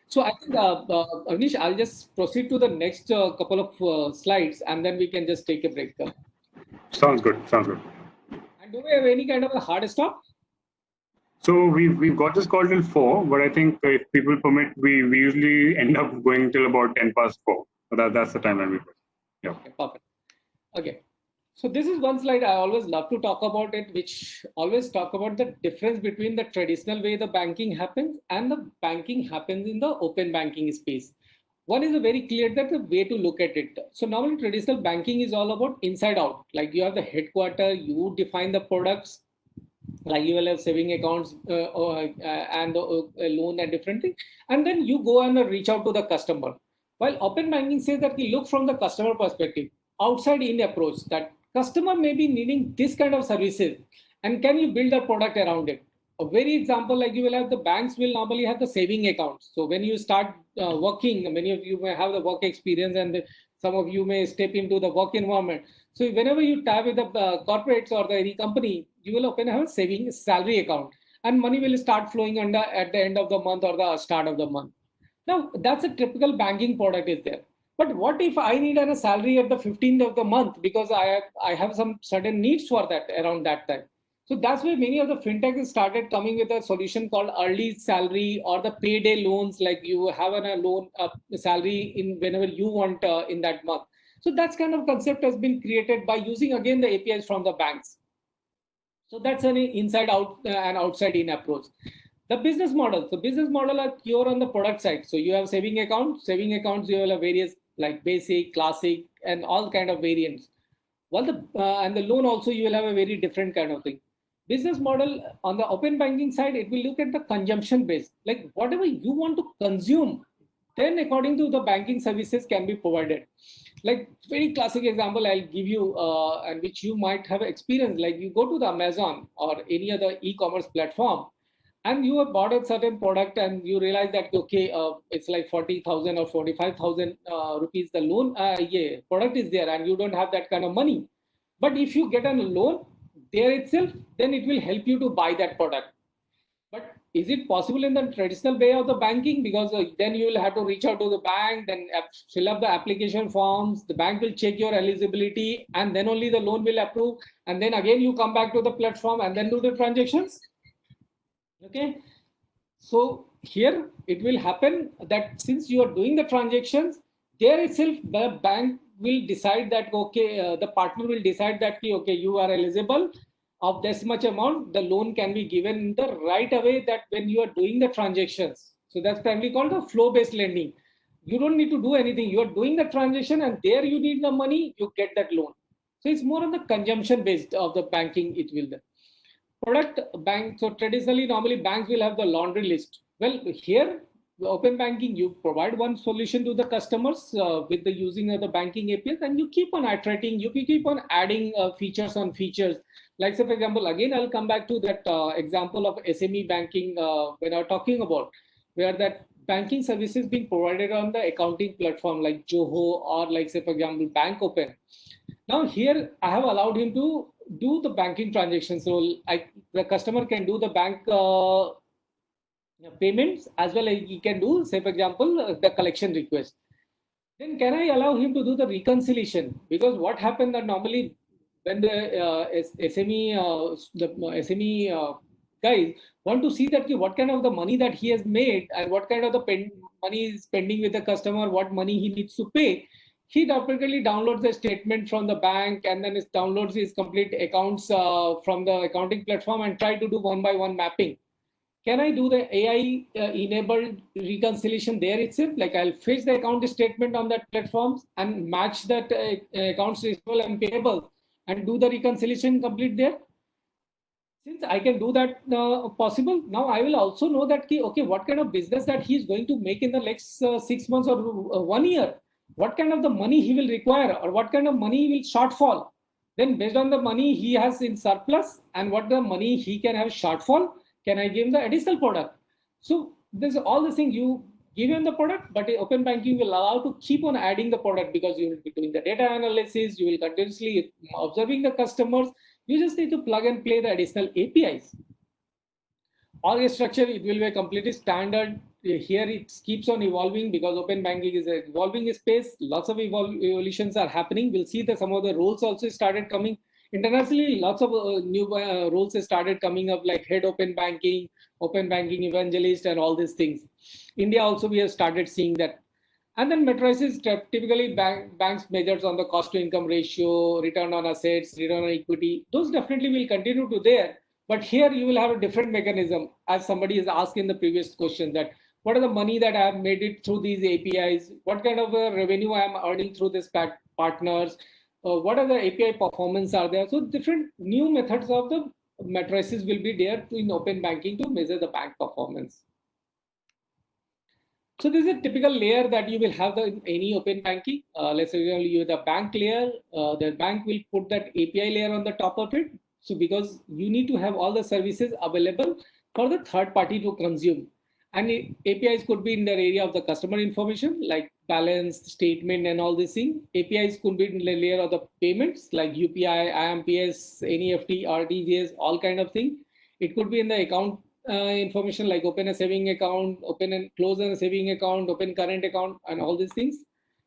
So I think, Avnish, I'll just proceed to the next couple of slides, and then we can just take a break. Sounds good. Sounds good. And do we have any kind of a hard stop? So we've got this call till 4, but I think if people permit, we usually end up going till about 10 past 4. So that's the time that we put. Yeah. Okay, perfect. Okay. So this is one slide I always love to talk about it, which always talk about the difference between the traditional way the banking happens and the banking happens in the open banking space. One is a very clear that the way to look at it. So normally traditional banking is all about inside out. Like you have the headquarter, you define the products, like you will have saving accounts and a loan and different things, and then you go and reach out to the customer. While open banking says that we look from the customer perspective, outside in approach, that customer may be needing this kind of services, and can you build a product around it? A very example, like you will have the banks will normally have the saving accounts. So when you start working, many of you may have the work experience, and some of you may step into the work environment. So whenever you tie with the corporates or any company, you will open a saving salary account, and money will start flowing at the end of the month or the start of the month. Now that's a typical banking product is there. But what if I need a salary at the 15th of the month, because I have some certain needs for that around that time? So that's why many of the fintechs started coming with a solution called early salary or the payday loans, like you have a loan salary in whenever you want in that month. So that's kind of concept has been created by using again the APIs from the banks. So that's an inside out and outside in approach. The business model. So business model are pure on the product side. So you have saving accounts. Saving accounts, you will have various like basic, classic, and all kind of variants. While the and the loan also, you will have a very different kind of thing. Business model on the open banking side, it will look at the consumption base, like whatever you want to consume, then according to the banking services can be provided. Like very classic example I'll give you, and which you might have experienced. Like you go to the Amazon or any other e-commerce platform, and you have bought a certain product and you realize that okay, it's like 40,000 or 45,000 rupees the loan, yeah, product is there, and you don't have that kind of money. But if you get a loan there itself, then it will help you to buy that product. But is it possible in the traditional way of the banking? Because then you will have to reach out to the bank, then fill up the application forms, the bank will check your eligibility, and then only the loan will approve, and then again you come back to the platform and then do the transactions. Okay, so here it will happen that since you are doing the transactions, there itself the bank will decide that okay, the partner will decide that okay, you are eligible of this much amount, the loan can be given in the right away that when you are doing the transactions. So that's primarily called a flow based lending. You don't need to do anything, you are doing the transaction and there you need the money, you get that loan. So it's more on the consumption based of the banking. It will the product bank. So traditionally, normally banks will have the laundry list. Well, here, the open banking, you provide one solution to the customers with the using of the banking APIs, and you keep on iterating, you keep on adding features on features. Like, say, for example, again, I'll come back to that example of SME banking when I'm talking about, where that banking services being provided on the accounting platform like Joho or like, say, for example, Bank Open. Now here I have allowed him to do the banking transaction. So the customer can do the bank payments as well as he can do, say for example, the collection request. Then can I allow him to do the reconciliation? Because what happened that normally when the SME guys want to see that what kind of the money that he has made and what kind of the money is pending with the customer, what money he needs to pay, he typically downloads the statement from the bank and then downloads his complete accounts from the accounting platform and try to do one by one mapping. Can I do the AI enabled reconciliation there itself? Like I'll fetch the account statement on that platforms and match that accounts receivable and payable and do the reconciliation complete there. Since I can do that possible, now I will also know that okay, what kind of business that he is going to make in the next 6 months or 1 year, what kind of the money he will require or what kind of money he will shortfall. Then based on the money he has in surplus and what the money he can have shortfall, can I give him the additional product? So there's all the things you give him the product, but open banking will allow to keep on adding the product because you will be doing the data analysis, you will continuously observing the customers. You just need to plug and play the additional APIs. Org structure, it will be a completely standard. Here it keeps on evolving because open banking is an evolving space. Lots of evolutions are happening. We'll see that some of the roles also started coming. Internationally, lots of new roles have started coming up like head open banking evangelist, and all these things. India also, we have started seeing that. And then matrices typically banks measures on the cost to income ratio, return on assets, return on equity. Those definitely will continue to there. But here you will have a different mechanism, as somebody has asked in the previous question, that what are the money that I have made it through these APIs? What kind of revenue I am earning through this partners? What are the API performance are there? So different new methods of the matrices will be there in open banking to measure the bank performance. So this is a typical layer that you will have in any open banking. Let's say you have the bank layer, the bank will put that API layer on the top of it. So because you need to have all the services available for the third party to consume. And APIs could be in the area of the customer information like balance, statement, and all these things. APIs could be in the layer of the payments like UPI, IMPS, NEFT, RTGS, all kind of thing. It could be in the account information like open a saving account, open and close a saving account, open current account, and all these things.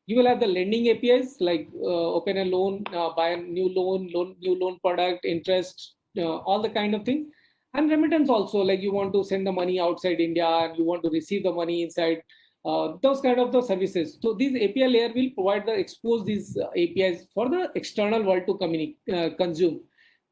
You will have the lending APIs like open a loan, buy a new loan product, interest, all the kind of things. And remittance also, like you want to send the money outside India and you want to receive the money inside, those kind of the services. So these API layer will provide expose these APIs for the external world to consume.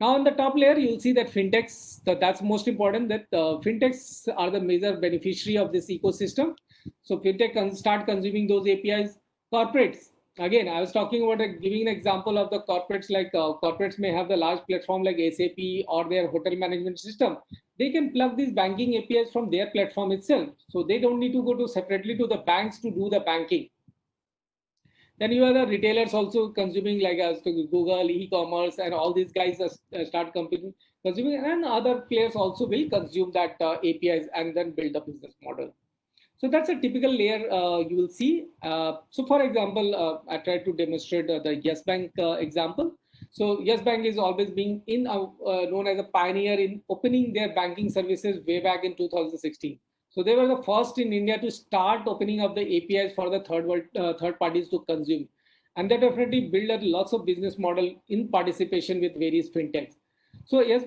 Now on the top layer, you'll see that fintechs, that's most important, that fintechs are the major beneficiary of this ecosystem. So fintech can start consuming those APIs. Corporates, again, I was talking about giving an example of the corporates, like corporates may have the large platform like SAP or their hotel management system. They can plug these banking APIs from their platform itself. So they don't need to go to separately to the banks to do the banking. Then you have the retailers also consuming, like us, Google, e-commerce, and all these guys start consuming, and other players also will consume that APIs and then build a business model. So that's a typical layer you will see. So for example, I tried to demonstrate the Yes Bank example. So Yes Bank is always being known as a pioneer in opening their banking services way back in 2016. So they were the first in India to start opening up the APIs for the third parties to consume, and that definitely build a lots of business model in participation with various fintechs. So yes,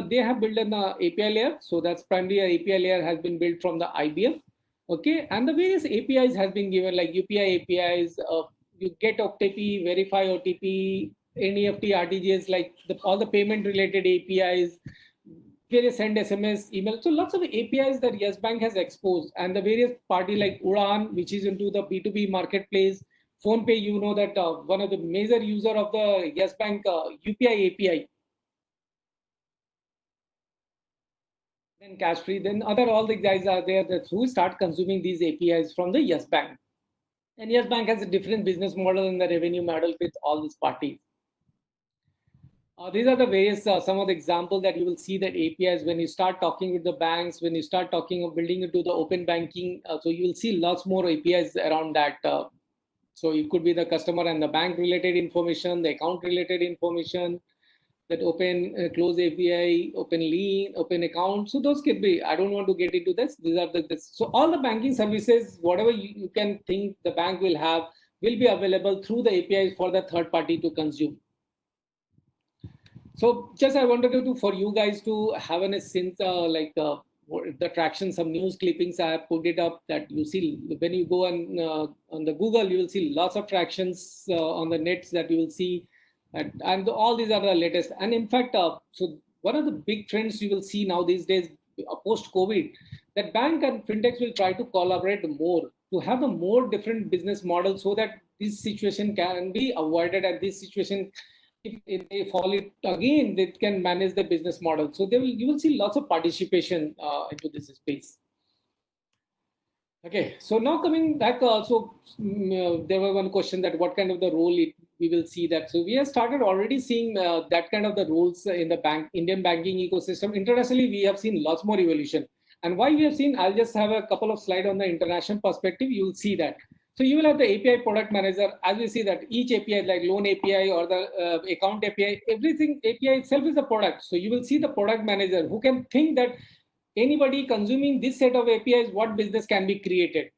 they have built an API layer. So that's primarily a API layer has been built from the IBM. Okay, and the various APIs has been given, like UPI APIs. You get OTP, verify OTP, NEFT, RTGS, like all the payment related APIs, various send SMS, email. So lots of APIs that Yes Bank has exposed, and the various party like Udan, which is into the B2B marketplace. PhonePe, you know that one of the major user of the Yes Bank UPI API. Then cash free, then other all the guys are there that who start consuming these APIs from the Yes Bank. And Yes Bank has a different business model and the revenue model with all these parties. These are the various some of the examples that you will see that APIs when you start talking with the banks, when you start talking of building into the open banking. So you will see lots more APIs around that. So it could be the customer and the bank related information, the account related information, that open close API, open lien, open account. So those could be, I don't want to get into this. These are this. So all the banking services, whatever you can think the bank will have, will be available through the APIs for the third party to consume. So just I wanted to for you guys to have a sense the traction, some news clippings I have put it up that you see when you go on the Google, you will see lots of tractions on the nets that you will see, and all these are the latest. And in fact, so one of the big trends you will see now these days, post COVID, that bank and fintechs will try to collaborate more to have a more different business model so that this situation can be avoided, and this situation, if they fall it again, they can manage the business model. So you will see lots of participation into this space. Okay, so now coming back, there was one question that what kind of the role we will see that. So we have started already seeing that kind of the roles in the Indian banking ecosystem. Internationally, we have seen lots more evolution. And why we have seen, I'll just have a couple of slides on the international perspective. You will see that. So you will have the API product manager. As we see that each API, like loan API or the account API, everything API itself is a product. So you will see the product manager who can think that anybody consuming this set of APIs, what business can be created.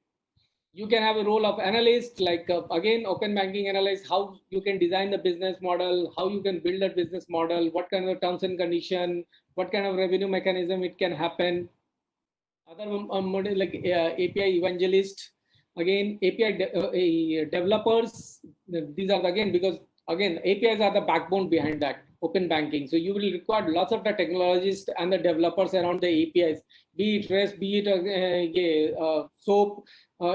You can have a role of analyst, like again, open banking analyst, how you can design the business model, how you can build a business model, what kind of terms and condition, what kind of revenue mechanism it can happen. Other model like API evangelist, again developers. These are again, because again APIs are the backbone behind that open banking. So you will require lots of the technologists and the developers around the APIs, be it REST, be it SOAP,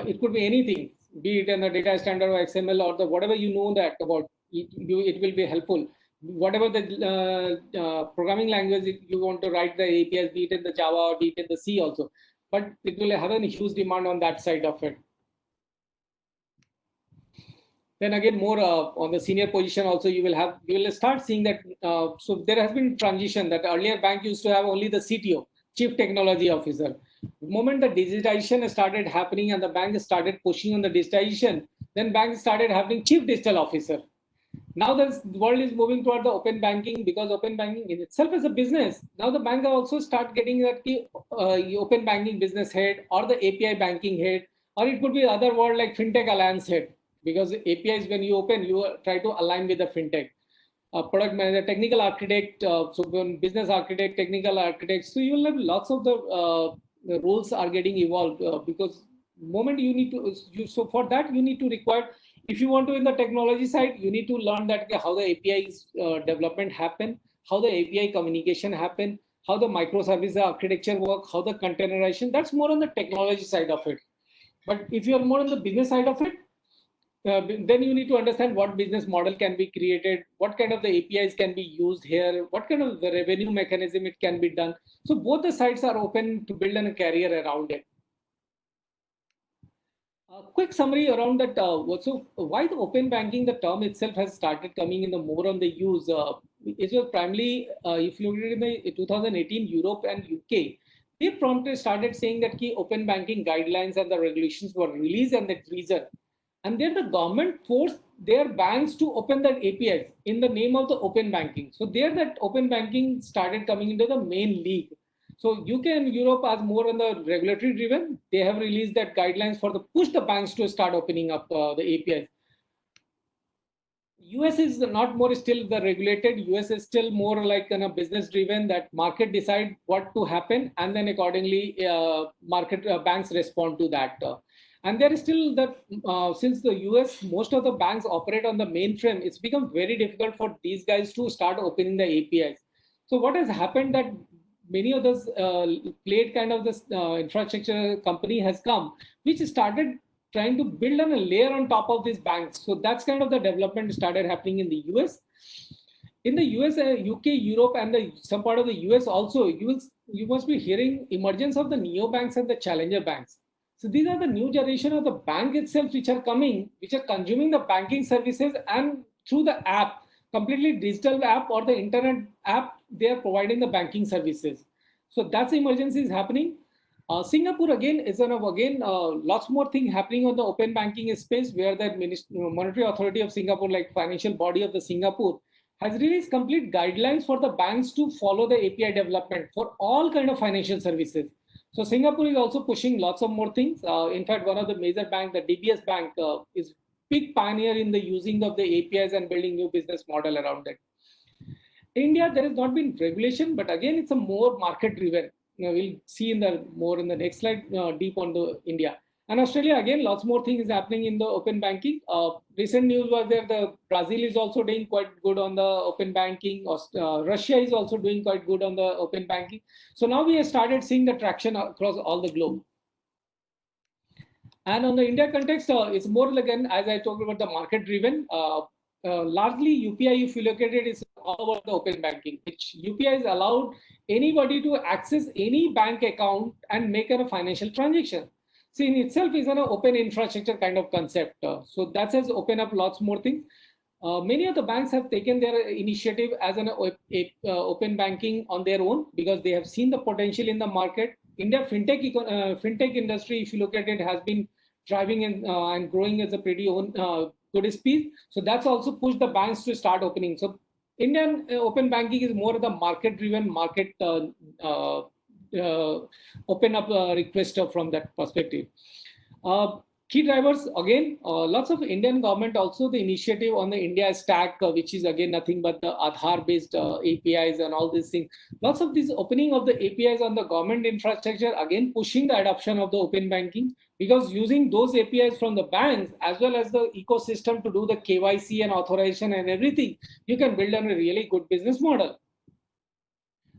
it could be anything, be it in the data standard or XML or the whatever you know that about. It will be helpful. Whatever the programming language you want to write the APIs, be it in the Java or be it in the C also, but it will have a huge demand on that side of it. Then again, more on the senior position also, you will start seeing that. So there has been transition that earlier bank used to have only the CTO, Chief Technology Officer. The moment the digitization started happening and the bank started pushing on the digitization, then banks started having Chief Digital Officer. Now the world is moving toward the open banking, because open banking in itself is a business. Now the bank also start getting that open banking business head or the API banking head, or it could be other word like fintech alliance head, because APIs when you open, you try to align with the fintech. Product manager, technical architect, so business architect, technical architect. So you will have lots of the roles are getting evolved because moment you need to, so for that you need to require, if you want to in the technology side, you need to learn that how the APIs development happen, how the API communication happen, how the microservice architecture work, how the containerization. That's more on the technology side of it. But if you're more on the business side of it, then you need to understand what business model can be created, what kind of the APIs can be used here, what kind of the revenue mechanism it can be done. So both the sides are open to build a career around it. A quick summary around that. So why the open banking, the term itself has started coming in the more on the use. It was primarily, if you look at in the 2018 Europe and UK, they promptly started saying that key open banking guidelines and the regulations were released and that reason. And then the government forced their banks to open that APIs in the name of the open banking. So there that open banking started coming into the main league. So UK and Europe are more on the regulatory driven. They have released that guidelines for the push the banks to start opening up the APIs. US is not more still the regulated. US is still more like a business driven that market decide what to happen and then accordingly market banks respond to that. And there is still that since the US, most of the banks operate on the mainframe, it's become very difficult for these guys to start opening the APIs. So what has happened that many of those played kind of this infrastructure company has come, which started trying to build on a layer on top of these banks. So that's kind of the development started happening in the US. In the US, UK, Europe, and some part of the US also, you must be hearing emergence of the neobanks and the challenger banks. So these are the new generation of the bank itself, which are coming, which are consuming the banking services and through the app, completely digital app or the internet app, they are providing the banking services. So that's the emergence is happening. Singapore again is lots more thing happening on the open banking space where the monetary authority of Singapore, like financial body of the Singapore, has released complete guidelines for the banks to follow the API development for all kind of financial services. So Singapore is also pushing lots of more things. In fact, one of the major banks, the DBS Bank, is big pioneer in the using of the APIs and building new business model around it. India, there has not been regulation, but again, it's a more market driven. We'll see in the more in the next slide deep on the India. And Australia, again, lots more things is happening in the open banking. Recent news was there, the Brazil is also doing quite good on the open banking. Russia is also doing quite good on the open banking. So now we have started seeing the traction across all the globe. And on the India context, it's more like, again, as I talked about the market driven, largely UPI, if you look at it, is all about the open banking, which UPI is allowed anybody to access any bank account and make a financial transaction. So in itself is an open infrastructure kind of concept. So that has opened up lots more things. Many of the banks have taken their initiative as an open banking on their own because they have seen the potential in the market. India fintech industry, if you look at it, has been thriving and growing as a pretty good speed. So that's also pushed the banks to start opening. So Indian open banking is more of the market-driven market open up request from that perspective. Key drivers, again, lots of Indian government also the initiative on the India stack, which is again nothing but the Aadhaar based APIs and all these things. Lots of this opening of the APIs on the government infrastructure, again pushing the adoption of the open banking, because using those APIs from the banks as well as the ecosystem to do the KYC and authorization and everything, you can build on a really good business model.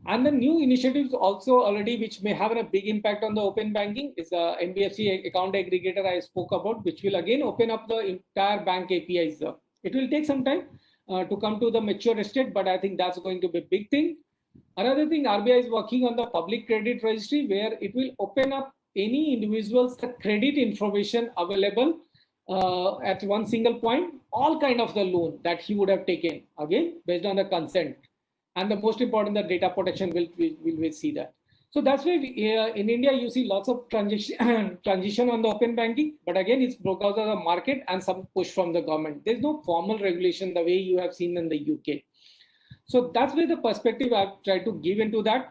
And the new initiatives also already, which may have a big impact on the open banking, is the NBFC account aggregator I spoke about, which will again open up the entire bank APIs. It will take some time to come to the mature state, but I think that's going to be a big thing. Another thing, RBI is working on the public credit registry, where it will open up any individual's credit information available at one single point, all kind of the loan that he would have taken, again, based on the consent. And the most important, the data protection will see that. So that's why in India, you see lots of transition on the open banking, but again, it's because of the market and some push from the government. There's no formal regulation the way you have seen in the UK. So that's where the perspective I've tried to give into that.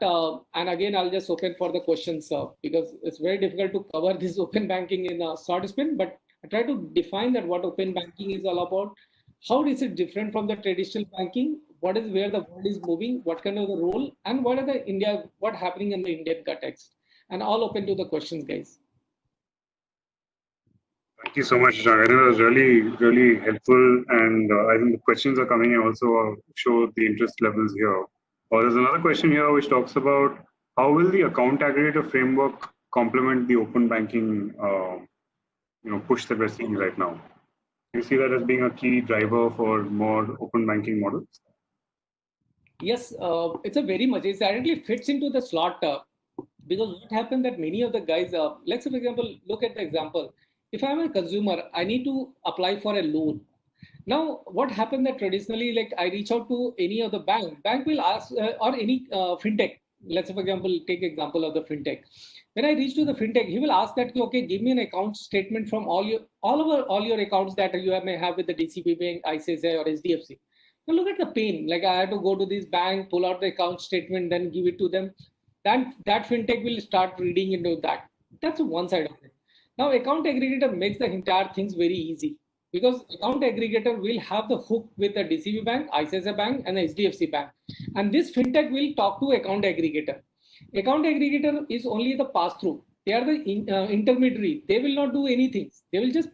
And again, I'll just open for the questions because it's very difficult to cover this open banking in a short spin, but I try to define that what open banking is all about. How is it different from the traditional banking? What is where the world is moving? What kind of the role? And what are what happening in the Indian context? And all open to the questions, guys. Thank you so much, Jagan. It was really, really helpful. And I think the questions are coming in also show the interest levels here. Or there's another question here which talks about how will the account aggregator framework complement the open banking push that we're seeing right now? Do you see that as being a key driver for more open banking models? Yes, it's a very much. It directly fits into the slot because what happened that many of the guys, let's say for example, look at the example. If I'm a consumer, I need to apply for a loan. Now, what happened that traditionally, like I reach out to any of the bank will ask, or any fintech. Let's say, for example, take example of the fintech. When I reach to the fintech, he will ask that, okay, give me an account statement from all your accounts that you may have with the DCB Bank, ICICI, or SDFC. Now look at the pain. Like I have to go to this bank, pull out the account statement, then give it to them. Then that fintech will start reading into that. That's one side of it. Now account aggregator makes the entire things very easy because account aggregator will have the hook with the DCB Bank, ICICI Bank, and the SDFC Bank, and this fintech will talk to account aggregator. Account aggregator is only the pass through. They are the intermediary. They will not do anything. They will just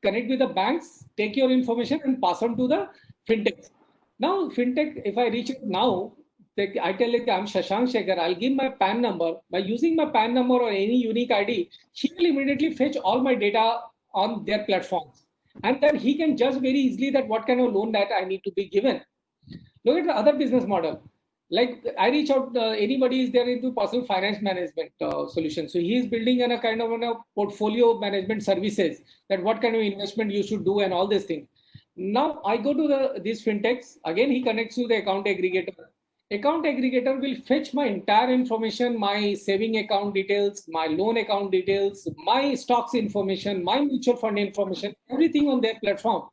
connect with the banks, take your information, and pass on to the fintech. Now, fintech, if I reach it now, I tell it I'm Shashank Shekhar, I'll give my PAN number. By using my PAN number or any unique ID, she will immediately fetch all my data on their platforms. And then he can judge very easily that what kind of loan that I need to be given. Look at the other business model. Like I reach out, anybody is there into personal finance management solution. So he is building a kind of a portfolio management services that what kind of investment you should do and all these things. Now I go to these fintechs. Again, he connects to the account aggregator. Account aggregator will fetch my entire information, my saving account details, my loan account details, my stocks information, my mutual fund information, everything on their platform.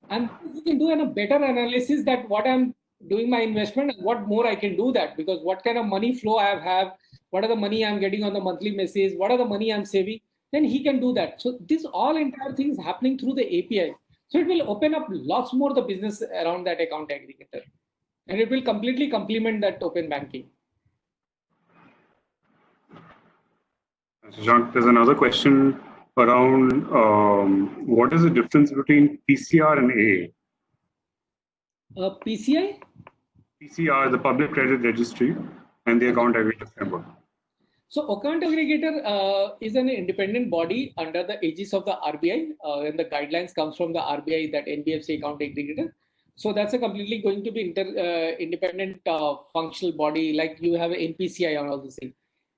And you can do a better analysis that what I'm doing my investment and what more I can do that because what kind of money flow I have, what are the money I'm getting on the monthly message, what are the money I'm saving, then he can do that. So this all entire things happening through the API. So it will open up lots more the business around that account aggregator. And it will completely complement that open banking. Shashank, there's another question around what is the difference between PCR and AA? PCI? PCR, the Public Credit Registry, and the Account Aggregator Framework. So account aggregator is an independent body under the aegis of the RBI, and the guidelines comes from the RBI, that NBFC account aggregator. So that's a completely going to be independent functional body, like you have an NPCI and all this thing.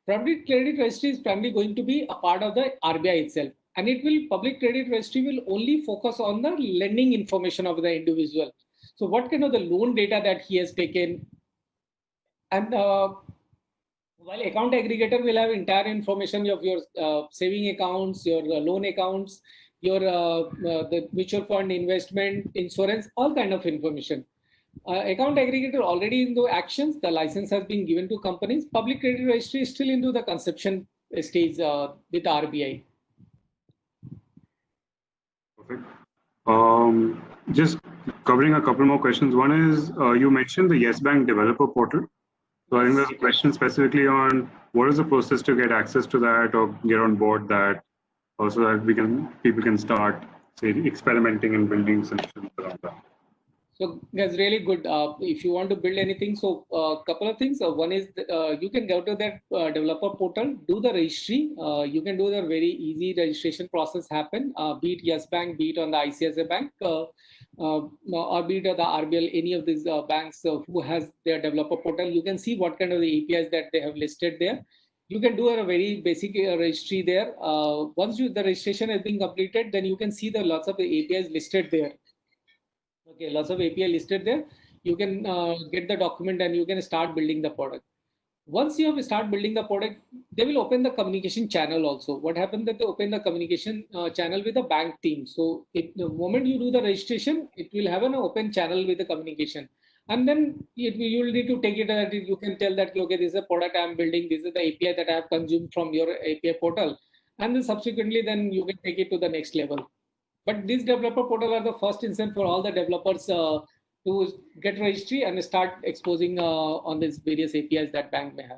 Public Credit Registry is primarily going to be a part of the RBI itself, and it will Public Credit Registry will only focus on the lending information of the individual. So what kind of the loan data that he has taken, and while account aggregator will have entire information of your saving accounts, your loan accounts, your the mutual fund investment, insurance, all kind of information. Account aggregator already in the actions, the license has been given to companies. Public Credit Registry is still into the conception stage with RBI. Perfect. Just covering a couple more questions. One is you mentioned the Yes Bank developer portal. So I think there's a question specifically on what is the process to get access to that or get on board that, also that people can start, say, experimenting and building solutions around that. So that's really good. If you want to build anything, so a couple of things. One is you can go to that developer portal, do the registry. You can do the very easy registration process happen, be it Yes Bank, be it on the ICICI Bank, or be it the RBL, any of these banks who has their developer portal. You can see what kind of the APIs that they have listed there. You can do a very basic registry there. Once the registration has been completed, then you can see the lots of the APIs listed there. Okay, lots of API listed there. You can get the document and you can start building the product. Once you have start building the product, they will open the communication channel also. What happens that they open the communication channel with the bank team. So if the moment you do the registration, it will have an open channel with the communication. And then you will need to take it that you can tell that, okay, this is a product I'm building. This is the API that I have consumed from your API portal. And then subsequently, then you can take it to the next level. But these developer portal are the first instance for all the developers to get registry and start exposing on these various APIs that bank may have.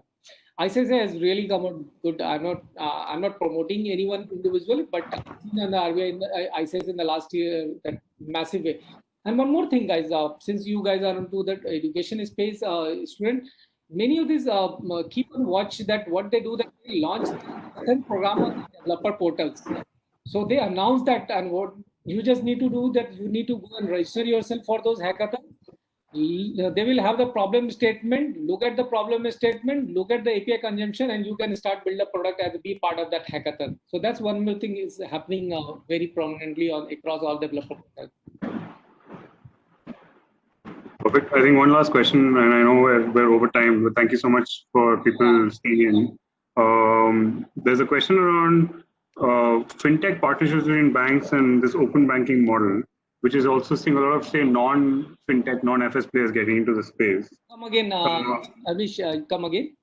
ICICI has really come out good. I'm not promoting anyone individual, but on the RBI in the ICICI in the last year that massive way. And one more thing, guys, since you guys are into that education space, student, many of these keep on watch that what they do, that they launch certain program on the developer portals. So they announce that, and what you just need to do, that you need to go and register yourself for those hackathons. They will have the problem statement. Look at the problem statement, look at the API consumption, and you can start build a product as be part of that hackathon. So that's one more thing is happening very prominently on across all developer portals. Perfect. I think one last question, and I know we're over time, but thank you so much for people staying in. There's a question around fintech partnerships between banks and this open banking model, which is also seeing a lot of, say, non-fintech, non-FS players getting into the space. Come again, Avish, come again.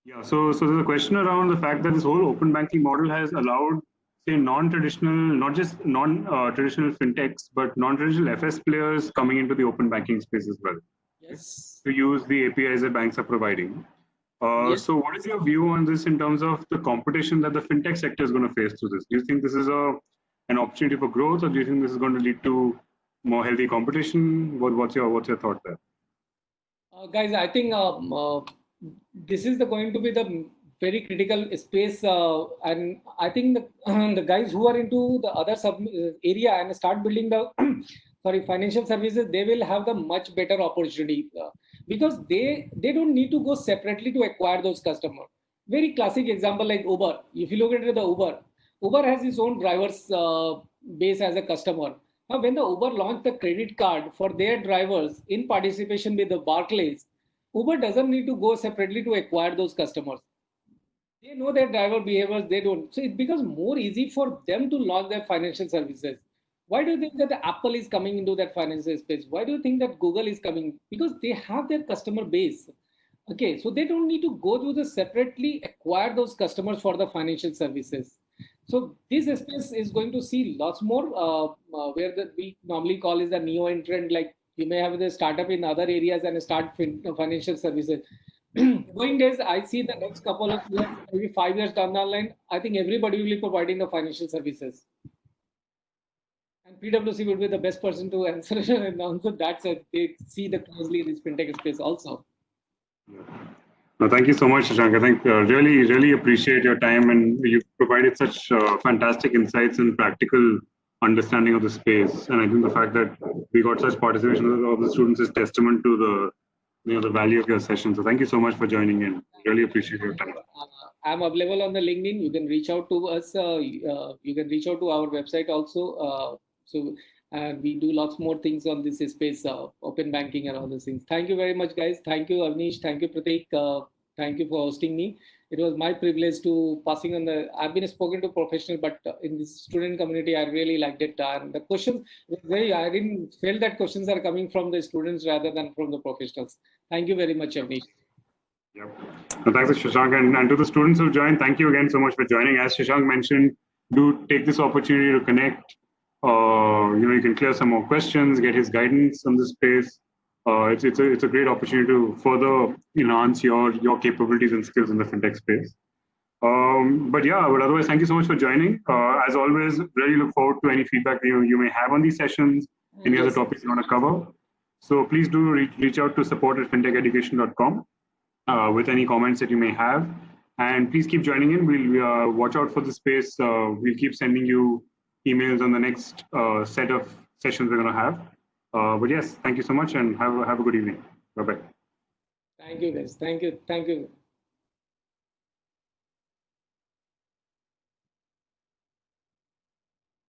Yeah, so there's a question around the fact that this whole open banking model has allowed, say, non-traditional, not just non-traditional fintechs, but non-traditional FS players coming into the open banking space as well. Yes. To use the APIs that banks are providing. Yes. So what is your view on this in terms of the competition that the fintech sector is going to face through this? Do you think this is an opportunity for growth, or do you think this is going to lead to more healthy competition? What's your thought there? Guys, I think this is going to be the very critical space, and I think the guys who are into the other area and start building the financial services, they will have the much better opportunity because they don't need to go separately to acquire those customers. Very classic example like Uber. If you look at the Uber has its own drivers base as a customer. Now, when the Uber launched the credit card for their drivers in participation with the Barclays, Uber doesn't need to go separately to acquire those customers. They know their driver behaviors, they don't. So it becomes more easy for them to launch their financial services. Why do you think that the Apple is coming into that financial space? Why do you think that Google is coming? Because they have their customer base. Okay, so they don't need to go to the separately acquire those customers for the financial services. So this space is going to see lots more where we normally call is the neo entrant. Like you may have the startup in other areas and start financial services. Going days, I see the next couple of years, maybe 5 years down the line, I think everybody will be providing the financial services. And PwC would be the best person to answer and answer that. So they see the closely in this fintech space also. Yeah. No, thank you so much, Shashank. I think really appreciate your time, and you've provided such fantastic insights and practical understanding of the space. And I think the fact that we got such participation of the students is testament to the value of your session. So thank you so much for joining in. Really appreciate your time. I'm available on the LinkedIn. You can reach out to us. You can reach out to our website also. We do lots more things on this space, open banking and all those things. Thank you very much, guys. Thank you, Avnish. Thank you, Prateek. Thank you for hosting me. It was my privilege to passing on I've been spoken to professional, but in this student community, I really liked it. And the questions, I didn't feel that questions are coming from the students rather than from the professionals. Thank you very much, Avnish. Yep. So thanks, Shashank. And to the students who joined, thank you again so much for joining. As Shashank mentioned, do take this opportunity to connect. You can clear some more questions, get his guidance on this space. It's a great opportunity to further enhance your capabilities and skills in the fintech space. But otherwise, thank you so much for joining. As always, really look forward to any feedback you may have on these sessions, any other topics you want to cover. So please do reach out to support@fintecheducation.com with any comments that you may have. And please keep joining in. We'll watch out for the space. We'll keep sending you emails on the next set of sessions we're going to have. But yes, thank you so much and have a good evening. Bye-bye. Thank you, guys. Thank you.